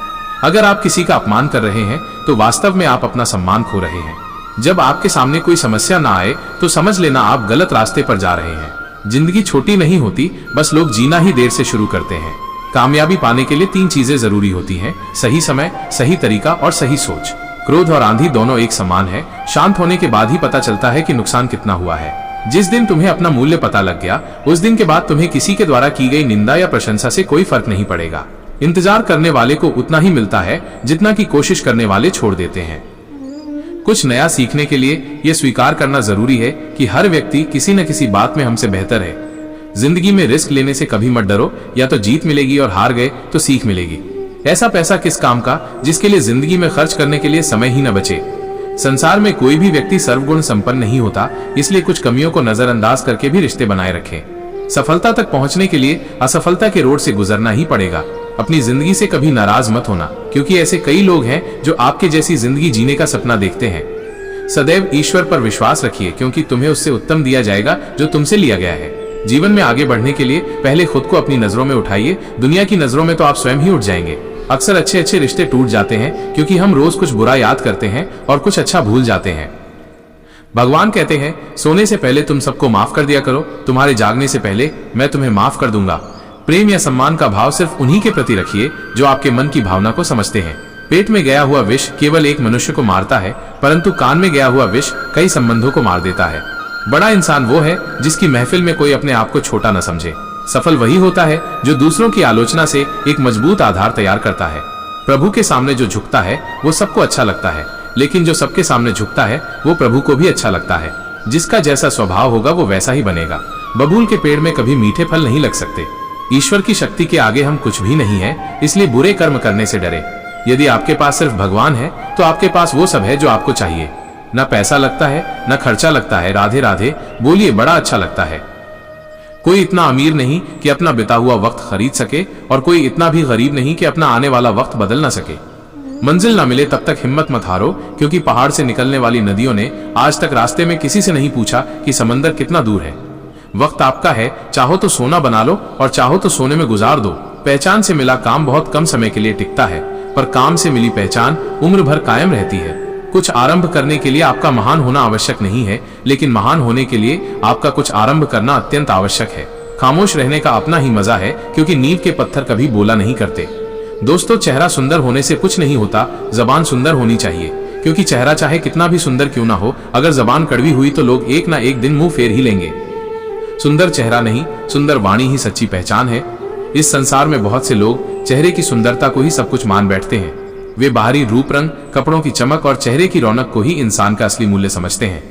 अगर आप किसी का अपमान कर रहे हैं तो वास्तव में आप अपना सम्मान खो रहे हैं। जब आपके सामने कोई समस्या ना आए तो समझ लेना आप गलत रास्ते पर जा रहे हैं। जिंदगी छोटी नहीं होती, बस लोग जीना ही देर से शुरू करते हैं। कामयाबी पाने के लिए 3 चीजें जरूरी होती हैं: सही समय, सही तरीका और सही सोच। क्रोध और आंधी दोनों एक समान है। शांत होने के बाद ही पता चलता है कि नुकसान कितना हुआ है। जिस दिन तुम्हें अपना मूल्य पता लग गया, उस दिन के बाद तुम्हें किसी के द्वारा की गई निंदा या प्रशंसा से कोई फर्क नहीं पड़ेगा। इंतजार करने वाले को उतना ही मिलता है जितना कि कोशिश करने वाले छोड़ देते हैं। कुछ नया सीखने के लिए यह स्वीकार करना जरूरी है कि हर व्यक्ति किसी न किसी बात में हमसे बेहतर है। जिंदगी में रिस्क लेने से कभी मत डरो, या तो जीत मिलेगी और हार गए तो सीख मिलेगी। ऐसा पैसा किस काम का जिसके लिए जिंदगी में खर्च करने के लिए समय ही न बचे। संसार में कोई भी व्यक्ति सर्वगुण संपन्न नहीं होता, इसलिए कुछ कमियों को नजरअंदाज करके भी रिश्ते बनाए रखें। सफलता तक पहुंचने के लिए असफलता के रोड से गुजरना ही पड़ेगा। अपनी जिंदगी से कभी नाराज मत होना, क्योंकि ऐसे कई लोग हैं जो आपके जैसी जिंदगी जीने का सपना देखते हैं। सदैव ईश्वर पर विश्वास रखिए, क्योंकि तुम्हें उससे उत्तम दिया जाएगा जो तुमसे लिया गया है। जीवन में आगे बढ़ने के लिए पहले खुद को अपनी नजरों में उठाइए। दुनिया की नजरों में तो आप स्वयं ही उठ जाएंगे। अक्सर अच्छे अच्छे रिश्ते टूट जाते हैं क्योंकि हम रोज कुछ बुरा याद करते हैं और कुछ अच्छा भूल जाते हैं। भगवान कहते हैं, सोने से पहले तुम सबको माफ कर दिया करो, तुम्हारे जागने से पहले मैं तुम्हें माफ कर दूंगा। प्रेम या सम्मान का भाव सिर्फ उन्हीं के प्रति रखिए जो आपके मन की भावना को समझते हैं। पेट में गया हुआ विष केवल एक मनुष्य को मारता है, परंतु कान में गया हुआ विष कई संबंधों को मार देता है। बड़ा इंसान वो है जिसकी महफिल में कोई अपने आप को छोटा न समझे। सफल वही होता है जो दूसरों की आलोचना से एक मजबूत आधार तैयार करता है। प्रभु के सामने जो झुकता है वो सबको अच्छा लगता है, लेकिन जो सबके सामने झुकता है वो प्रभु को भी अच्छा लगता है। जिसका जैसा स्वभाव होगा वो वैसा ही बनेगा। बबूल के पेड़ में कभी मीठे फल नहीं लग सकते। ईश्वर की शक्ति के आगे हम कुछ भी नहीं है, इसलिए बुरे कर्म करने से डरे। यदि आपके पास सिर्फ भगवान है तो आपके पास वो सब है जो आपको चाहिए। न पैसा लगता है, न खर्चा लगता है। राधे राधे बोलिए, बड़ा अच्छा लगता है। कोई इतना अमीर नहीं कि अपना बिता हुआ वक्त खरीद सके और कोई इतना भी गरीब नहीं कि अपना आने वाला वक्त बदल ना सके। मंजिल ना मिले तब तक हिम्मत मत हारो, क्योंकि पहाड़ से निकलने वाली नदियों ने आज तक रास्ते में किसी से नहीं पूछा कि समंदर कितना दूर है। वक्त आपका है, चाहो तो सोना बना लो और चाहो तो सोने में गुजार दो। पहचान से मिला काम बहुत कम समय के लिए टिकता है, पर काम से मिली पहचान उम्र भर कायम रहती है। कुछ आरंभ करने के लिए आपका महान होना आवश्यक नहीं है, लेकिन महान होने के लिए आपका कुछ आरंभ करना अत्यंत आवश्यक है। खामोश रहने का अपना ही मजा है, क्योंकि नींव के पत्थर कभी बोला नहीं करते। दोस्तों, चेहरा सुंदर होने से कुछ नहीं होता, जबान सुंदर होनी चाहिए, क्योंकि चेहरा चाहे कितना भी सुंदर क्यों ना हो, अगर जबान कड़वी हुई तो लोग एक ना एक दिन मुंह फेर ही लेंगे। सुंदर चेहरा नहीं, सुंदर वाणी ही सच्ची पहचान है। इस संसार में बहुत से लोग चेहरे की सुंदरता को ही सब कुछ मान बैठते हैं। वे बाहरी रूप रंग, कपड़ों की चमक और चेहरे की रौनक को ही इंसान का असली मूल्य समझते हैं।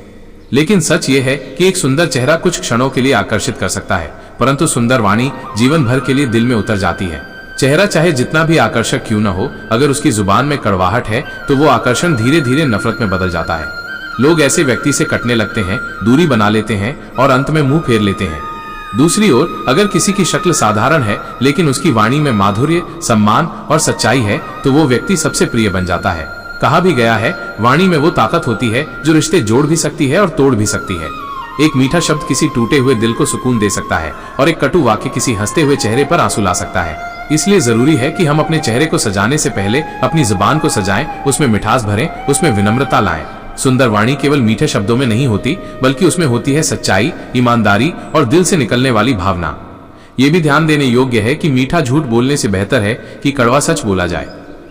लेकिन सच ये है कि एक सुंदर चेहरा कुछ क्षणों के लिए आकर्षित कर सकता है, परंतु सुंदर वाणी जीवन भर के लिए दिल में उतर जाती है। चेहरा चाहे जितना भी आकर्षक क्यों न हो, अगर उसकी जुबान में कड़वाहट है तो वो आकर्षण धीरे धीरे नफरत में बदल जाता है। लोग ऐसे व्यक्ति से कटने लगते हैं, दूरी बना लेते हैं और अंत में मुंह फेर लेते हैं। दूसरी ओर अगर किसी की शक्ल साधारण है लेकिन उसकी वाणी में माधुर्य, सम्मान और सच्चाई है तो वो व्यक्ति सबसे प्रिय बन जाता है। कहा भी गया है, वाणी में वो ताकत होती है जो रिश्ते जोड़ भी सकती है और तोड़ भी सकती है। एक मीठा शब्द किसी टूटे हुए दिल को सुकून दे सकता है और एक कटु वाक्य किसी हंसते हुए चेहरे पर आंसू ला सकता है। इसलिए जरूरी है कि हम अपने चेहरे को सजाने से पहले अपनी जुबान को सजाएं, उसमें मिठास भरें, उसमें विनम्रता लाएं। सुंदर वाणी केवल मीठे शब्दों में नहीं होती, बल्कि उसमें होती है सच्चाई, ईमानदारी और दिल से निकलने वाली भावना। ये भी ध्यान देने योग्य है कि मीठा झूठ बोलने से बेहतर है कि कड़वा सच बोला जाए।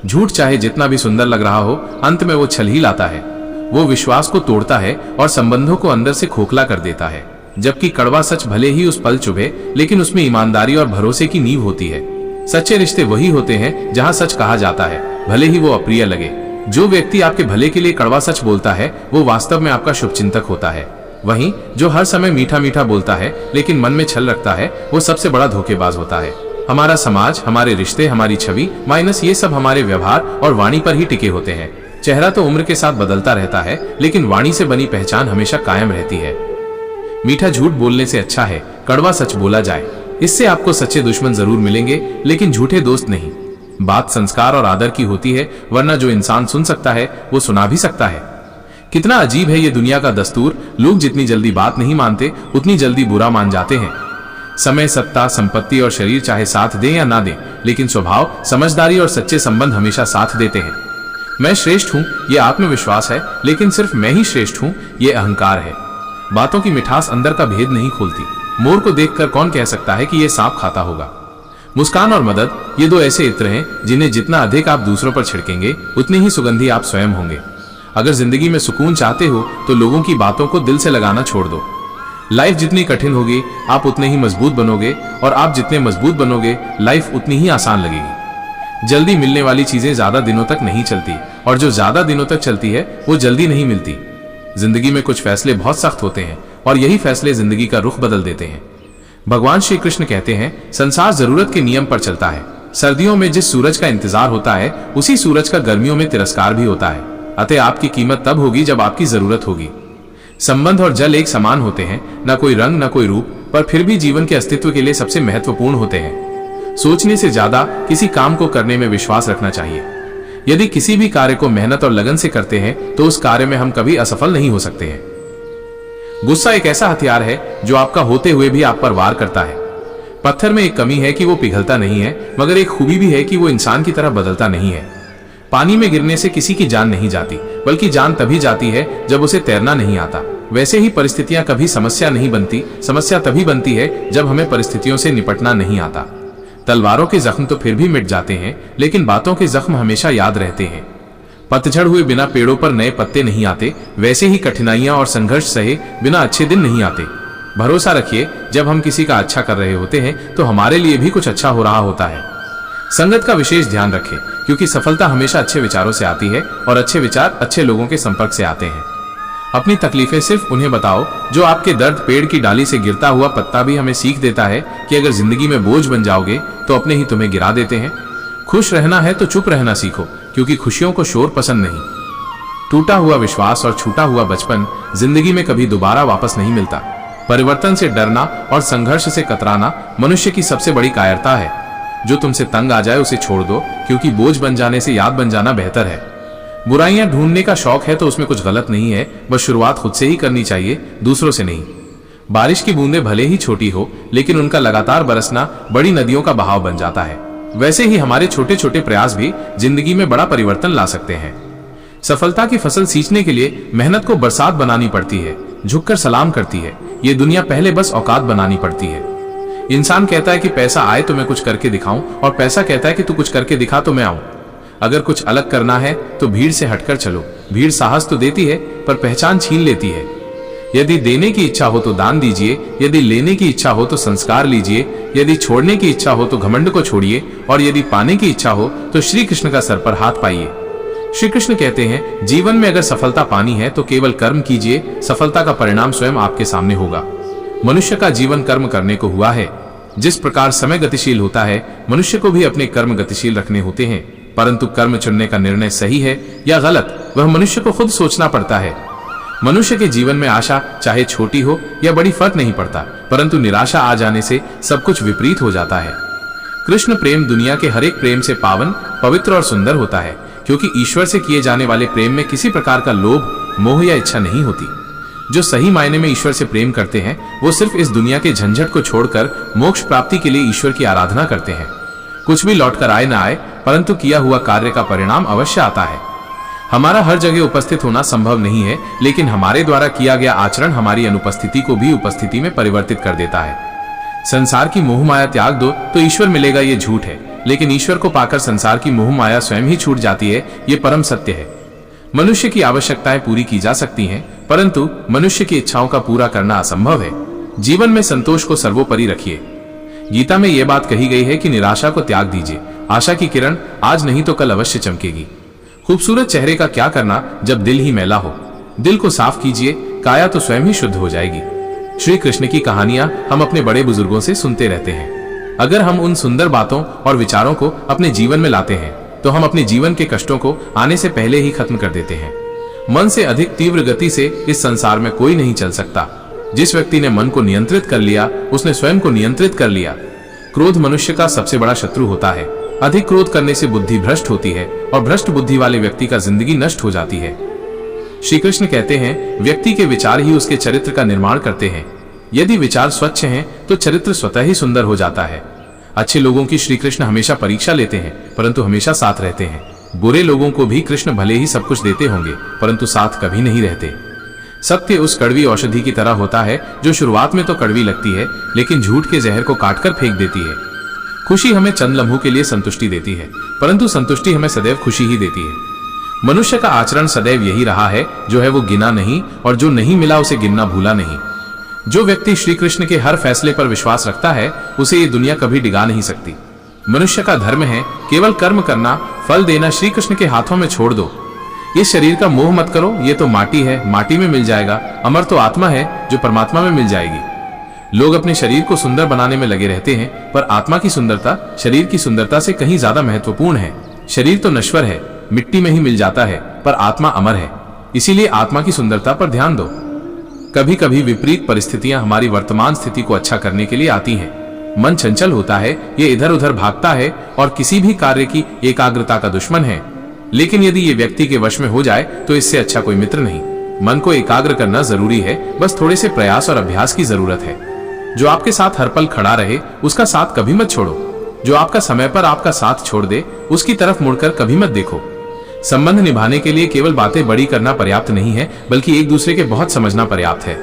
झूठ चाहे जितना भी सुंदर लग रहा हो, अंत में वो छल ही लाता है। वो विश्वास को तोड़ता है और संबंधों को अंदर से खोखला कर देता है। जबकि कड़वा सच भले ही उस पल चुभे, लेकिन उसमें ईमानदारी और भरोसे की नींव होती है। सच्चे रिश्ते वही होते हैं जहां सच कहा जाता है, भले ही वो अप्रिय लगे। जो व्यक्ति आपके भले के लिए कड़वा सच बोलता है, वो वास्तव में आपका शुभचिंतक होता है। वहीं जो हर समय मीठा मीठा बोलता है लेकिन मन में छल रखता है, वो सबसे बड़ा धोखेबाज होता है। हमारा समाज, हमारे रिश्ते, हमारी छवि माइनस ये सब हमारे व्यवहार और वाणी पर ही टिके होते हैं। चेहरा तो उम्र के साथ बदलता रहता है, लेकिन वाणी से बनी पहचान हमेशा कायम रहती है। मीठा झूठ बोलने से अच्छा है कड़वा सच बोला जाए। इससे आपको सच्चे दुश्मन जरूर मिलेंगे, लेकिन झूठे दोस्त नहीं। बात संस्कार और आदर की होती है, वरना जो इंसान सुन सकता है वो सुना भी सकता है। कितना अजीब है ये दुनिया का दस्तूर। लोग जितनी जल्दी बात नहीं मानते, उतनी जल्दी बुरा मान जाते हैं। समय, सत्ता, संपत्ति और शरीर चाहे साथ दें या ना दें, लेकिन स्वभाव, समझदारी और सच्चे संबंध हमेशा साथ देते हैं। मैं श्रेष्ठ हूं, ये आत्मविश्वास है, लेकिन सिर्फ मैं ही श्रेष्ठ हूं, ये अहंकार है। बातों की मिठास अंदर का भेद नहीं खोलती। मोर को देखकर कौन कह सकता है कि यह सांप खाता होगा। मुस्कान और मदद, ये दो ऐसे इत्र हैं जिन्हें जितना अधिक आप दूसरों पर छिड़केंगे, उतनी ही सुगंधी आप स्वयं होंगे। अगर जिंदगी में सुकून चाहते हो तो लोगों की बातों को दिल से लगाना छोड़ दो। लाइफ जितनी कठिन होगी, आप उतने ही मजबूत बनोगे, और आप जितने मजबूत बनोगे, लाइफ उतनी ही आसान लगेगी। जल्दी मिलने वाली चीजें ज्यादा दिनों तक नहीं चलती, और जो ज्यादा दिनों तक चलती है वो जल्दी नहीं मिलती। जिंदगी में कुछ फैसले बहुत सख्त होते हैं, और यही फैसले जिंदगी का रुख बदल देते हैं। भगवान श्री कृष्ण कहते हैं, संसार जरूरत के नियम पर चलता है। सर्दियों में जिस सूरज का इंतजार होता है, उसी सूरज का गर्मियों में तिरस्कार भी होता है। अतः आपकी कीमत तब होगी जब आपकी जरूरत होगी। संबंध और जल एक समान होते हैं, न कोई रंग न कोई रूप, पर फिर भी जीवन के अस्तित्व के लिए सबसे महत्वपूर्ण होते हैं। सोचने से ज्यादा किसी काम को करने में विश्वास रखना चाहिए। यदि किसी भी कार्य को मेहनत और लगन से करते हैं तो उस कार्य में हम कभी असफल नहीं हो सकते हैं। गुस्सा एक ऐसा हथियार है जो आपका होते हुए भी आप पर वार करता है। पत्थर में एक कमी है कि वो पिघलता नहीं है, मगर एक खूबी भी है कि वो इंसान की तरह बदलता नहीं है। पानी में गिरने से किसी की जान नहीं जाती, बल्कि जान तभी जाती है जब उसे तैरना नहीं आता। वैसे ही परिस्थितियां कभी समस्या नहीं बनती, समस्या तभी बनती है जब हमें परिस्थितियों से निपटना नहीं आता। तलवारों के जख्म तो फिर भी मिट जाते हैं, लेकिन बातों के जख्म हमेशा याद रहते हैं। पतझड़ हुए बिना पेड़ों पर नए पत्ते नहीं आते, वैसे ही कठिनाइयां और संघर्ष सहे बिना अच्छे दिन नहीं आते। भरोसा रखिए, जब हम किसी का अच्छा कर रहे होते हैं तो हमारे लिए भी कुछ अच्छा हो रहा होता है। संगत का विशेष ध्यान रखें, क्योंकि सफलता हमेशा अच्छे विचारों से आती है और अच्छे विचार अच्छे लोगों के संपर्क से आते हैं। अपनी तकलीफें सिर्फ उन्हें बताओ जो आपके दर्द। पेड़ की डाली से गिरता हुआ पत्ता भी हमें सीख देता है कि अगर जिंदगी में बोझ बन जाओगे तो अपने ही तुम्हें गिरा देते हैं। खुश रहना है तो चुप रहना सीखो, क्योंकि खुशियों को शोर पसंद नहीं। टूटा हुआ विश्वास और छूटा हुआ बचपन जिंदगी में कभी दोबारा वापस नहीं मिलता। परिवर्तन से डरना और संघर्ष से कतराना मनुष्य की सबसे बड़ी कायरता है। जो तुमसे तंग आ जाए उसे छोड़ दो, क्योंकि बोझ बन जाने से याद बन जाना बेहतर है। बुराइयां ढूंढने का शौक है तो उसमें कुछ गलत नहीं है, बस शुरुआत खुद से ही करनी चाहिए, दूसरों से नहीं। बारिश की बूंदें भले ही छोटी हो, लेकिन उनका लगातार बरसना बड़ी नदियों का बहाव बन जाता है। वैसे ही हमारे छोटे छोटे प्रयास भी जिंदगी में बड़ा परिवर्तन ला सकते हैं। सफलता की फसल सींचने के लिए मेहनत को बरसात बनानी पड़ती है, झुककर सलाम करती है। ये दुनिया पहले बस औकात बनानी पड़ती है। इंसान कहता है कि पैसा आए तो मैं कुछ करके दिखाऊं, और पैसा कहता है कि तू कुछ करके दिखा तो मैं आऊं। अगर कुछ अलग करना है तो भीड़ से हटकर चलो। भीड़ साहस तो देती है पर पहचान छीन लेती है। यदि देने की इच्छा हो तो दान दीजिए, यदि लेने की इच्छा हो तो संस्कार लीजिए, यदि छोड़ने की इच्छा हो तो घमंड को छोड़िए, और यदि पाने की इच्छा हो तो श्री कृष्ण का सर पर हाथ पाइए। श्री कृष्ण कहते हैं, जीवन में अगर सफलता पानी है तो केवल कर्म कीजिए, सफलता का परिणाम स्वयं आपके सामने होगा। मनुष्य का जीवन कर्म करने को हुआ है। जिस प्रकार समय गतिशील होता है, मनुष्य को भी अपने कर्म गतिशील रखने होते हैं, परंतु कर्म चुनने का निर्णय सही है या गलत, वह मनुष्य को खुद सोचना पड़ता है। मनुष्य के जीवन में आशा चाहे छोटी हो या बड़ी फर्क नहीं पड़ता, परंतु निराशा आ जाने से सब कुछ विपरीत हो जाता है। कृष्ण प्रेम दुनिया के हर एक प्रेम से पावन, पवित्र और सुंदर होता है, क्योंकि ईश्वर से किए जाने वाले प्रेम में किसी प्रकार का लोभ, मोह या इच्छा नहीं होती। जो सही मायने में ईश्वर से प्रेम करते हैं, वो सिर्फ इस दुनिया के झंझट को छोड़कर मोक्ष प्राप्ति के लिए ईश्वर की आराधना करते हैं। कुछ भी लौटकर आए ना आए, परंतु किया हुआ कार्य का परिणाम अवश्य आता है। हमारा हर जगह उपस्थित होना संभव नहीं है, लेकिन हमारे द्वारा किया गया आचरण हमारी अनुपस्थिति को भी उपस्थिति में परिवर्तित कर देता है। संसार की मोह माया त्याग दो तो ईश्वर मिलेगा, ये झूठ है, लेकिन ईश्वर को पाकर संसार की मोह माया स्वयं ही छूट जाती है, ये परम सत्य है। मनुष्य की आवश्यकताएं पूरी की जा सकती हैं, परंतु मनुष्य की इच्छाओं का पूरा करना असंभव है। जीवन में संतोष को सर्वोपरि रखिए। गीता में यह बात कही गई है कि निराशा को त्याग दीजिए, आशा की किरण आज नहीं तो कल अवश्य चमकेगी। खूबसूरत चेहरे का क्या करना जब दिल ही मैला हो। दिल को साफ कीजिए, काया तो स्वयं ही शुद्ध हो जाएगी। श्री कृष्ण की कहानियां हम अपने बड़े बुजुर्गों से सुनते रहते हैं। अगर हम उन सुंदर बातों और विचारों को अपने जीवन में लाते हैं तो हम अपने जीवन के कष्टों को आने से पहले ही खत्म कर देते हैं। मन से अधिक तीव्र गति से इस संसार में कोई नहीं चल सकता। जिस व्यक्ति ने मन को नियंत्रित कर लिया, उसने स्वयं को नियंत्रित कर लिया। क्रोध मनुष्य का सबसे बड़ा शत्रु होता है। अधिक क्रोध करने से बुद्धि भ्रष्ट होती है, और भ्रष्ट बुद्धि वाले व्यक्ति का जिंदगी नष्ट हो जाती है। श्री कृष्ण कहते हैं, व्यक्ति के विचार ही उसके चरित्र का निर्माण करते हैं। यदि विचार स्वच्छ हैं, तो चरित्र स्वतः ही सुंदर हो जाता है। अच्छे लोगों की श्री कृष्ण हमेशा परीक्षा लेते हैं, परंतु हमेशा साथ रहते हैं। बुरे लोगों को भी कृष्ण भले ही सब कुछ देते होंगे, परंतु साथ कभी नहीं रहते। सत्य उस कड़वी औषधि की तरह होता है जो शुरुआत में तो कड़वी लगती है, लेकिन झूठ के जहर को काटकर फेंक देती है। खुशी हमें चंद लम्हों के लिए संतुष्टि देती है, परंतु संतुष्टि हमें सदैव खुशी ही देती है। मनुष्य का आचरण सदैव यही रहा है, जो है वो गिना नहीं, और जो नहीं मिला उसे गिनना भूला नहीं। जो व्यक्ति श्री कृष्ण के हर फैसले पर विश्वास रखता है, उसे ये दुनिया कभी डिगा नहीं सकती। मनुष्य का धर्म है केवल कर्म करना, फल देना श्री कृष्ण के हाथों में छोड़ दो। इस शरीर का मोह मत करो, ये तो माटी है, माटी में मिल जाएगा। अमर तो आत्मा है जो परमात्मा में मिल जाएगी। लोग अपने शरीर को सुंदर बनाने में लगे रहते हैं, पर आत्मा की सुंदरता शरीर की सुंदरता से कहीं ज्यादा महत्वपूर्ण है। शरीर तो नश्वर है, मिट्टी में ही मिल जाता है, पर आत्मा अमर है। इसीलिए आत्मा की सुंदरता पर ध्यान दो। कभी कभी विपरीत परिस्थितियां हमारी वर्तमान स्थिति को अच्छा करने के लिए आती हैं। मन चंचल होता है, ये इधर उधर भागता है और किसी भी कार्य की एकाग्रता का दुश्मन है। लेकिन यदि ये व्यक्ति के वश में हो जाए तो इससे अच्छा कोई मित्र नहीं। मन को एकाग्र करना जरूरी है, बस थोड़े से प्रयास और अभ्यास की जरूरत है। जो आपके साथ हर पल खड़ा रहे, उसका साथ कभी मत छोड़ो। जो आपका समय पर आपका साथ छोड़ दे, उसकी तरफ मुड़कर कभी मत देखो। संबंध निभाने के लिए केवल बातें बड़ी करना पर्याप्त नहीं है, बल्कि एक दूसरे के बहुत समझना पर्याप्त है।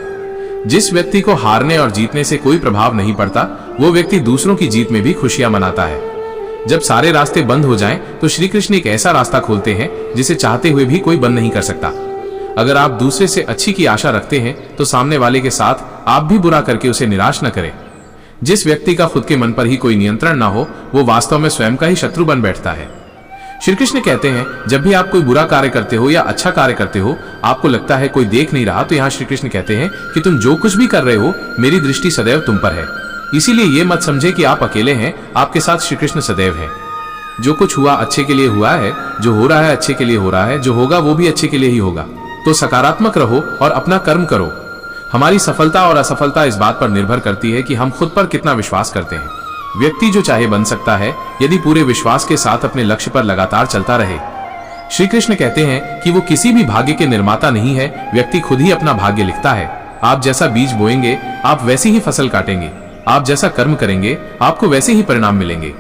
जिस व्यक्ति को हारने और जीतने से कोई प्रभाव नहीं पड़ता, वो व्यक्ति दूसरों की जीत में भी खुशियां मनाता है। जब सारे रास्ते बंद हो जाएं, तो श्री कृष्ण एक ऐसा रास्ता खोलते हैं जिसे चाहते हुए भी कोई बंद नहीं कर सकता। अगर आप दूसरे से अच्छी की आशा रखते हैं, तो सामने वाले के साथ आप भी बुरा करके उसे निराश न करें। जिस व्यक्ति का खुद के मन पर ही कोई नियंत्रण ना हो, वो वास्तव में स्वयं का ही शत्रु बन बैठता है। श्री कृष्ण कहते हैं, जब भी आप कोई बुरा कार्य करते हो या अच्छा कार्य करते हो, आपको लगता है कोई देख नहीं रहा, तो यहाँ श्री कृष्ण कहते हैं कि तुम जो कुछ भी कर रहे हो, मेरी दृष्टि सदैव तुम पर है। इसीलिए ये मत समझे कि आप अकेले हैं, आपके साथ श्री कृष्ण सदैव है। जो कुछ हुआ अच्छे के लिए हुआ है, जो हो रहा है अच्छे के लिए हो रहा है, जो होगा वो भी अच्छे के लिए ही होगा। तो सकारात्मक रहो और अपना कर्म करो। हमारी सफलता और असफलता इस बात पर निर्भर करती है कि हम खुद पर कितना विश्वास करते हैं। व्यक्ति जो चाहे बन सकता है यदि पूरे विश्वास के साथ अपने लक्ष्य पर लगातार चलता रहे। श्री कृष्ण कहते हैं कि वो किसी भी भाग्य के निर्माता नहीं है, व्यक्ति खुद ही अपना भाग्य लिखता है। आप जैसा बीज बोएंगे आप वैसी ही फसल काटेंगे, आप जैसा कर्म करेंगे आपको वैसे ही परिणाम मिलेंगे।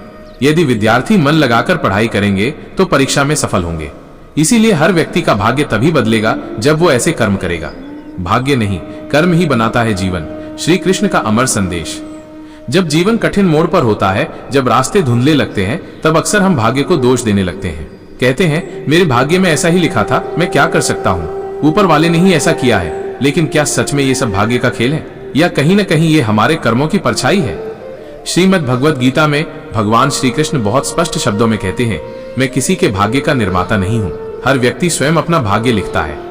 यदि विद्यार्थी मन लगाकर पढ़ाई करेंगे तो परीक्षा में सफल होंगे। इसीलिए हर व्यक्ति का भाग्य तभी बदलेगा जब वो ऐसे कर्म करेगा। भाग्य नहीं, कर्म ही बनाता है जीवन। श्री कृष्ण का अमर संदेश। जब जीवन कठिन मोड़ पर होता है, जब रास्ते धुंधले लगते हैं, तब अक्सर हम भाग्य को दोष देने लगते हैं। कहते हैं मेरे भाग्य में ऐसा ही लिखा था, मैं क्या कर सकता हूँ, ऊपर वाले ने ही ऐसा किया है। लेकिन क्या सच में ये सब भाग्य का खेल है या कहीं न कहीं ये हमारे कर्मों की परछाई है? श्रीमद् भगवद गीता में भगवान श्री कृष्ण बहुत स्पष्ट शब्दों में कहते हैं, मैं किसी के भाग्य का निर्माता नहीं हूँ, हर व्यक्ति स्वयं अपना भाग्य लिखता है।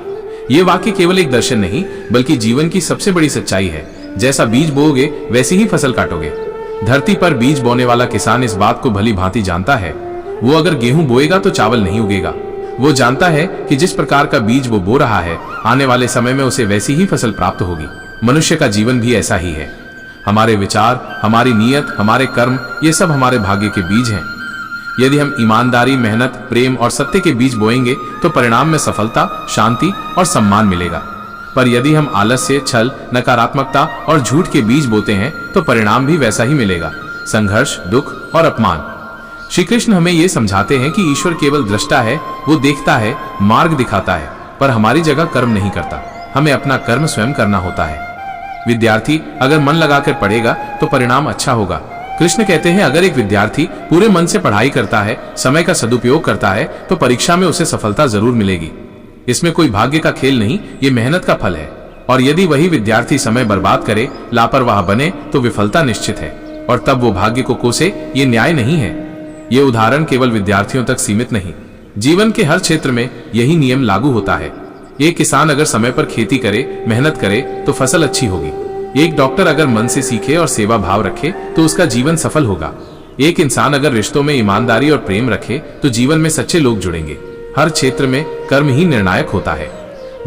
ये वाक्य केवल एक दर्शन नहीं बल्कि जीवन की सबसे बड़ी सच्चाई है। जैसा बीज बोओगे वैसी ही फसल काटोगे। धरती पर बीज बोने वाला किसान इस बात को भली भांति जानता है। वो अगर गेहूं बोएगा तो चावल नहीं उगेगा। वो जानता है कि जिस प्रकार का बीज वो बो रहा है आने वाले समय में उसे वैसी ही फसल प्राप्त होगी। मनुष्य का जीवन भी ऐसा ही है। हमारे विचार, हमारी नीयत, हमारे कर्म, ये सब हमारे भाग्य के बीज हैं। यदि हम ईमानदारी, मेहनत, प्रेम और सत्य के बीज बोएंगे तो परिणाम में सफलता, शांति और सम्मान मिलेगा। पर यदि हम आलस्य, छल, नकारात्मकता और झूठ के बीज बोते हैं तो परिणाम भी वैसा ही मिलेगा, संघर्ष, दुख और अपमान। श्री कृष्ण हमें ये समझाते हैं कि ईश्वर केवल दृष्टा है, वो देखता है, मार्ग दिखाता है, पर हमारी जगह कर्म नहीं करता। हमें अपना कर्म स्वयं करना होता है। विद्यार्थी अगर मन लगाकर पढ़ेगा तो परिणाम अच्छा होगा। कृष्ण कहते हैं अगर एक विद्यार्थी पूरे मन से पढ़ाई करता है, समय का सदुपयोग करता है तो परीक्षा में उसे सफलता जरूर मिलेगी। इसमें कोई भाग्य का खेल नहीं, ये मेहनत का फल है। और यदि वही विद्यार्थी समय बर्बाद करे, लापरवाह बने तो विफलता निश्चित है और तब वो भाग्य को कोसे, ये न्याय नहीं है। ये उदाहरण केवल विद्यार्थियों तक सीमित नहीं, जीवन के हर क्षेत्र में यही नियम लागू होता है। एक किसान अगर समय पर खेती करे, मेहनत करे तो फसल अच्छी होगी। एक डॉक्टर अगर मन से सीखे और सेवा भाव रखे तो उसका जीवन सफल होगा। एक इंसान अगर रिश्तों में ईमानदारी और प्रेम रखे तो जीवन में सच्चे लोग जुड़ेंगे। हर क्षेत्र में कर्म ही निर्णायक होता है।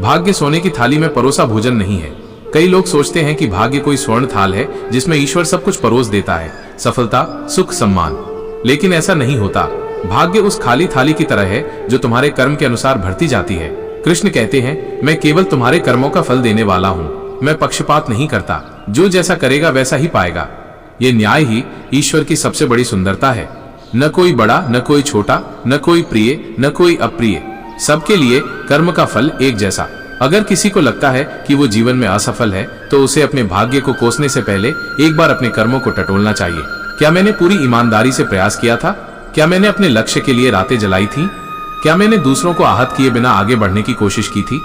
भाग्य सोने की थाली में परोसा भोजन नहीं है। कई लोग सोचते हैं कि भाग्य कोई स्वर्ण थाल है जिसमें ईश्वर सब कुछ परोस देता है, सफलता, सुख, सम्मान। लेकिन ऐसा नहीं होता। भाग्य उस खाली थाली की तरह है जो तुम्हारे कर्म के अनुसार भरती जाती है। कृष्ण कहते हैं मैं केवल तुम्हारे कर्मों का फल देने वाला हूँ, मैं पक्षपात नहीं करता। जो जैसा करेगा वैसा ही पाएगा। ये न्याय ही ईश्वर की सबसे बड़ी सुंदरता है। न कोई बड़ा, न कोई छोटा, न कोई प्रिय, न कोई अप्रिय, सबके लिए कर्म का फल एक जैसा। अगर किसी को लगता है कि वो जीवन में असफल है तो उसे अपने भाग्य को कोसने से पहले एक बार अपने कर्मों को टटोलना चाहिए। क्या मैंने पूरी ईमानदारी से प्रयास किया था? क्या मैंने अपने लक्ष्य के लिए रातें जलाई थी? क्या मैंने दूसरों को आहत किए बिना आगे बढ़ने की कोशिश की थी?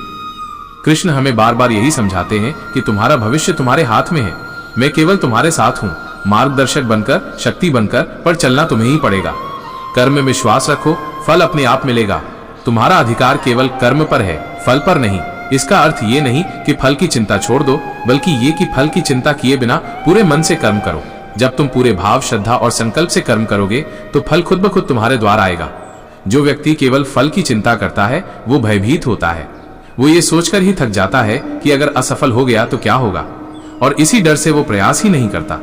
कृष्ण हमें बार बार यही समझाते हैं कि तुम्हारा भविष्य तुम्हारे हाथ में है। मैं केवल तुम्हारे साथ हूँ, मार्गदर्शक बनकर, शक्ति बनकर, पर चलना तुम्हें ही पड़ेगा। कर्म में विश्वास रखो, फल अपने आप मिलेगा। तुम्हारा अधिकार केवल कर्म पर है, फल पर नहीं। इसका अर्थ ये नहीं कि फल की चिंता छोड़ दो, बल्कि ये कि फल की चिंता किए बिना पूरे मन से कर्म करो। जब तुम पूरे भाव, श्रद्धा और संकल्प से कर्म करोगे तो फल खुद ब खुद तुम्हारे द्वार आएगा। जो व्यक्ति केवल फल की चिंता करता है वो भयभीत होता है। वो ये सोचकर ही थक जाता है कि अगर असफल हो गया तो क्या होगा, और इसी डर से वो प्रयास ही नहीं करता।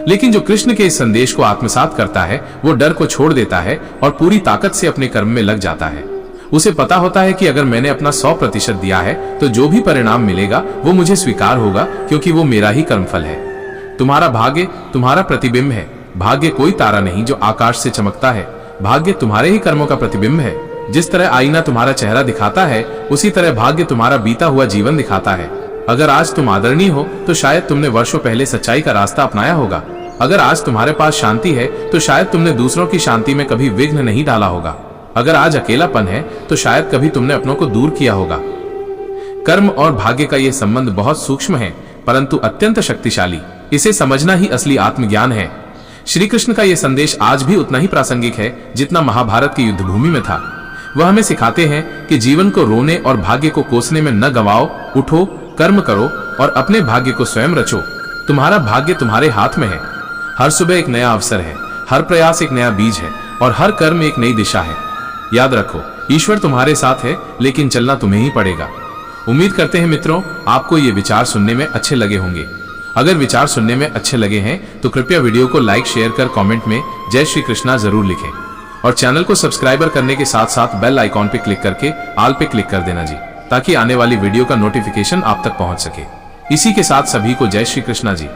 लेकिन जो कृष्ण के इस संदेश को आत्मसात करता है वो डर को छोड़ देता है और पूरी ताकत से अपने कर्म में लग जाता है। उसे पता होता है कि अगर मैंने अपना 100% दिया है तो जो भी परिणाम मिलेगा वो मुझे स्वीकार होगा, क्योंकि वो मेरा ही कर्मफल है। तुम्हारा भाग्य तुम्हारा प्रतिबिंब है। भाग्य कोई तारा नहीं जो आकाश से चमकता है। भाग्य तुम्हारे ही कर्मों का प्रतिबिंब है। जिस तरह आईना तुम्हारा चेहरा दिखाता है उसी तरह भाग्य तुम्हारा बीता हुआ जीवन दिखाता है। अगर आज तुम आदरणीय हो तो शायद तुमने वर्षों पहले सच्चाई का रास्ता अपनाया होगा। अगर आज तुम्हारे पास शांति है तो शायद तुमने दूसरों की शांति में कभी विघ्न नहीं डाला होगा। अगर आज अकेलापन है तो शायद कभी तुमने अपनों को दूर किया होगा। कर्म और भाग्य का यह संबंध बहुत सूक्ष्म है परंतु अत्यंत शक्तिशाली। इसे समझना ही असली आत्मज्ञान है। श्री कृष्ण का यह संदेश आज भी उतना ही प्रासंगिक है जितना महाभारत की युद्ध भूमि में था। वह हमें सिखाते हैं कि जीवन को रोने और भाग्य को कोसने में न गवाओ, उठो, कर्म करो और अपने भाग्य को स्वयं रचो। तुम्हारा भाग्य तुम्हारे हाथ में है। हर सुबह एक नया अवसर है, हर प्रयास एक नया बीज है और हर कर्म एक नई दिशा है। याद रखो, ईश्वर तुम्हारे साथ है लेकिन चलना तुम्हें ही पड़ेगा। उम्मीद करते हैं मित्रों आपको ये विचार सुनने में अच्छे लगे होंगे। अगर विचार सुनने में अच्छे लगे हैं तो कृपया वीडियो को लाइक शेयर कर कमेंट में जय श्री कृष्णा जरूर लिखें और चैनल को सब्सक्राइबर करने के साथ साथ बेल आइकॉन पे क्लिक करके ऑल पे क्लिक कर देना जी, ताकि आने वाली वीडियो का नोटिफिकेशन आप तक पहुंच सके। इसी के साथ सभी को जय श्री कृष्णा जी।